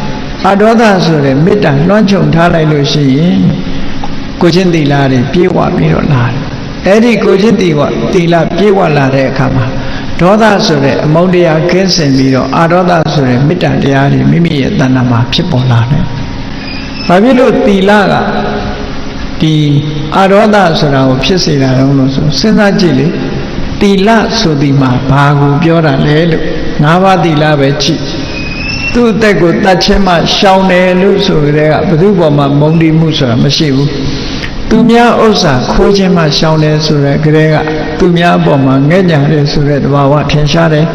အဒေါသဆိုတဲ့မေတ္တာလွှမ်းခြုံထားလိုက်လို့ရှိရင်ကိုချင်းသီလတွေပြေဝပြီးတော့လာတယ်အဲ့ဒီကိုချင်းသီလပြေဝလာတဲ့အခါမှာဒေါသဆိုတဲ့အမုန်းတရားကင်းစင်ပြီးတော့အဒေါသဆိုတဲ့မေတ္တာတရားတွေမိမိရဲ့တဏ္ဍာမှာဖြစ်ပေါ်လာတယ်ဘာဖြစ်လို့သီလကဒီအဒေါသဆိုတာကိုဖြစ်စေတာတော့လို့ဆိုစဉ်းစားကြည့်လေသီလဆိုဒီမှာဘာကိုပြောတာလဲလို့၅ပါးသီလပဲကြည့်သူ့အသက်ကိုတတ်ခြင်းမှရှောင်တယ်လို့ဆိုကြတဲ့ကဘယ်သူပေါ်မှာမုန်းတိမှုဆိုတာမရှိဘူးသူများဥစ္စာခိုးခြင်းမှရှောင်တယ်ဆိုတဲ့ကြတဲ့ကသူများပေါ်မှာငဲ့ညာတယ်ဆိုတဲ့သဘာဝထင်ရှားတယ်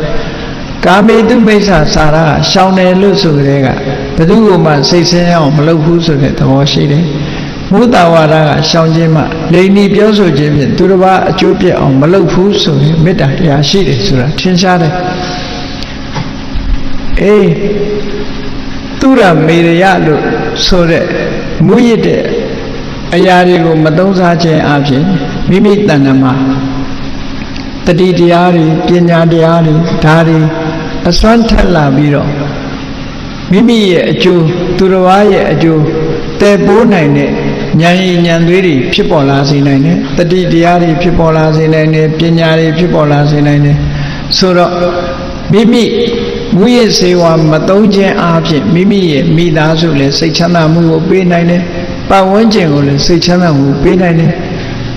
ကာမေတုမိစ္ဆာစာရကရှောင်တယ်လို့ဆိုကြတဲ့ကဘယ်သူမှစိတ်ဆင်းအောင်မလုပ်ဘူးဆိုတဲ့သဘောရှိတယ်မုသာဝါဒကရှောင်ခြင်းမှလိန်နီပြောဆိုခြင်းဖြင့်သူတစ်ပါးအကျိုးပြအောင်မလုပ်ဘူးဆိုရင်မေတ္တာတရားရှိတယ်ဆိုတာထင်ရှားတယ်သူရမေရယလို့ဆိုတဲ့ မူရတဲ့အရာတွေကိုမသုံးစားခြင်းအပြင်မိမိတဏ္ဍမှာတတိတရားတွေပညာတရားတွေဒါတွေအစွမ်းထက်လာပြီးတော့မိမိရဲ့အကျိုးသူတစ်ပါးရဲ့အကျိုးတည်ပိုးနိုင်တဲ့ဉာဏ်ရည်ဉာဏ်သွေးတွေဖြစ်ပေါ်လာစေနိုင်တယ်တတိတရားတွေဖြစ်ပေါ်လာစေနိုင်တယ်ပညာတွေဖြစ်ပေါ်လာစေနိုင်တယ်ဆိုတော့မိမိမူရစေဝါမသုံးခြင်းအပြင်မိမိရဲ့မိသားစုလည်းစိတ်ချမ်းသာမှုကိုပေးနိုင်တယ်ပတ်ဝန်းကျင်ကိုလည်းစိတ်ချမ်းသာမှုပေးနိုင်တယ်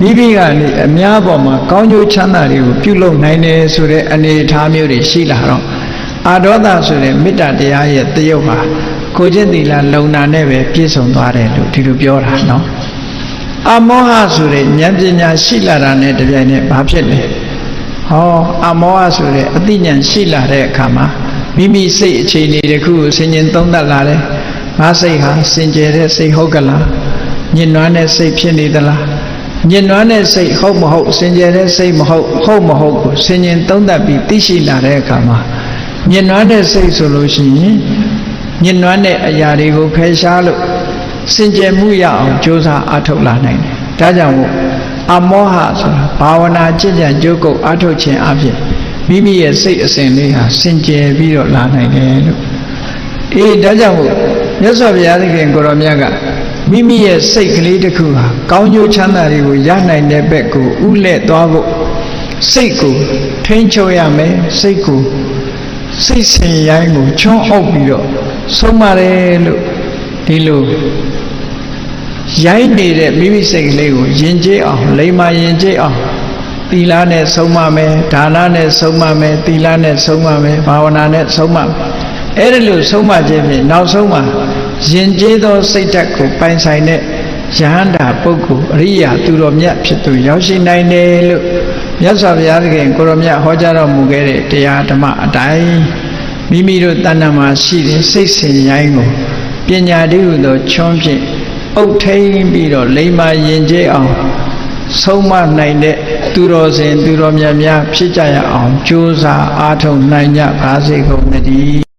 မိမိကနေအများပေါ်မှာကောင်းကျိုးချမ်းသာတွေကိုပြုလုပ်နိုင်တယ်ဆိုတဲ့အနေအထားမျိုးတွေရှိလာတော့အာဒေါသဆိုတဲ့မေတ္တာတရားရဲ့တယုတ်ဟာကိုကျင့်သီလလုံနာနဲ့ပဲပြည့်စုံသွားတယ်လို့ဒီလိုပြောတာနော်အမောဟဆိုတဲ့ဉာဏ်ပညာရှိလာတာနဲ့တပြိုင်နက်ဘာဖြစ်လဲဟောအမောဟဆိုတဲ့အသိဉာဏ်ရှိလာတဲ့အခါမှာမိမိစိတ်အခြေအနေတစ်ခုကိုဆင်ခြင်သုံးသပ်လာတယ်ငါစိတ်ဟာစင်ကြယ်တဲ့စိတ်ဟုတ်ကလားညှဉ်းနှွမ်းတဲ့စိတ်ဖြစ်နေသလားညှဉ်းနှွမ်းတဲ့စိတ်ဟုတ်မဟုတ်စင်ကြယ်တဲ့စိတ်မဟုတ်ဟုတ်မဟုတ်ကိုဆင်ခြင်သုံးသပ်ပြီးသိရှိလာတဲ့အခါမှာညှဉ်းနှွမ်းတဲ့စိတ်ဆိုလို့ရှိရင်ညှဉ်းနှွမ်းတဲ့အရာတွေကိုဖယ်ရှားလို့စင်ကြယ်မှုရအောင်ကြိုးစားအားထုတ်လာနိုင်တယ်ဒါကြောင့်မို့အမောဟဆိုတာဘာဝနာကျင့်ကြံကြိုးကုပ်အားထုတ်ခြင်းအပြင်မိမိရဲ့စိတ်အစဉ်လေးဟာစင်ကြယ်ပြီးတော့လာနိုင်တယ်လို့ဒါကြောင့်မို့မြတ်စွာဘုရားသခင်ကိုရောမြတ်ကမိမိရဲ့စိတ်ကလေးတစ်ခုဟာကောင်းကျိုးချမ်းသာတွေကိုရနိုင်တဲ့ဘက်ကိုဥလဲ့သွားဖို့စိတ်ကိုထိန်းချုပ်ရမယ်စိတ်ကိုစိတ်ဆင်ရိုင်းကိုချွန်းအုပ်ပြီးတော့ဆုံးမတယ်လို့ဒီလိုရိုင်းနေတဲ့မိမိစိတ်ကလေးကိုယဉ်ကျေးအောင်လိမ္မာယဉ်ကျေးအောင်သီလနဲ့ဆုံးမမယ်ဒါနနဲ့ဆုံးမမယ်သီလနဲ့ဆုံးမမယ်ဘာဝနာနဲ့ဆုံးမမယ်အဲ့ဒီလိုဆုံးမခြင်းဖြင့်နောက်ဆုံးမှာယဉ်ကျေးသောစိတ်ဓာတ်ကိုပိုင်ဆိုင်တဲ့ယဟန္တာပုဂ္ဂိုလ်အရိယာသူတော်မြတ်ဖြစ်သူရောက်ရှိနိုင်တယ်လို့မြတ်စွာဘုရားသခင်ကိုရောမြတ်ဟောကြားတော်မူခဲ့တဲ့တရားဓမ္မအတိုင်းမိမိတို့တဏ္ဍမှာရှိတဲ့စိတ်စဉ်ရိုင်းကိုပညာတည်းဟူသောချွန်းဖြင့်အုပ်ထိန်ပြီးတော့လိမ္မာယဉ်ကျေးအောင်ဆုံးမနိုင်တဲ့သူတော်စင်သူတော်မြတ်များဖြစ်ကြရအောင်ကြိုးစားအားထုတ်နိုင်ကြပါစေကုန်သတည်း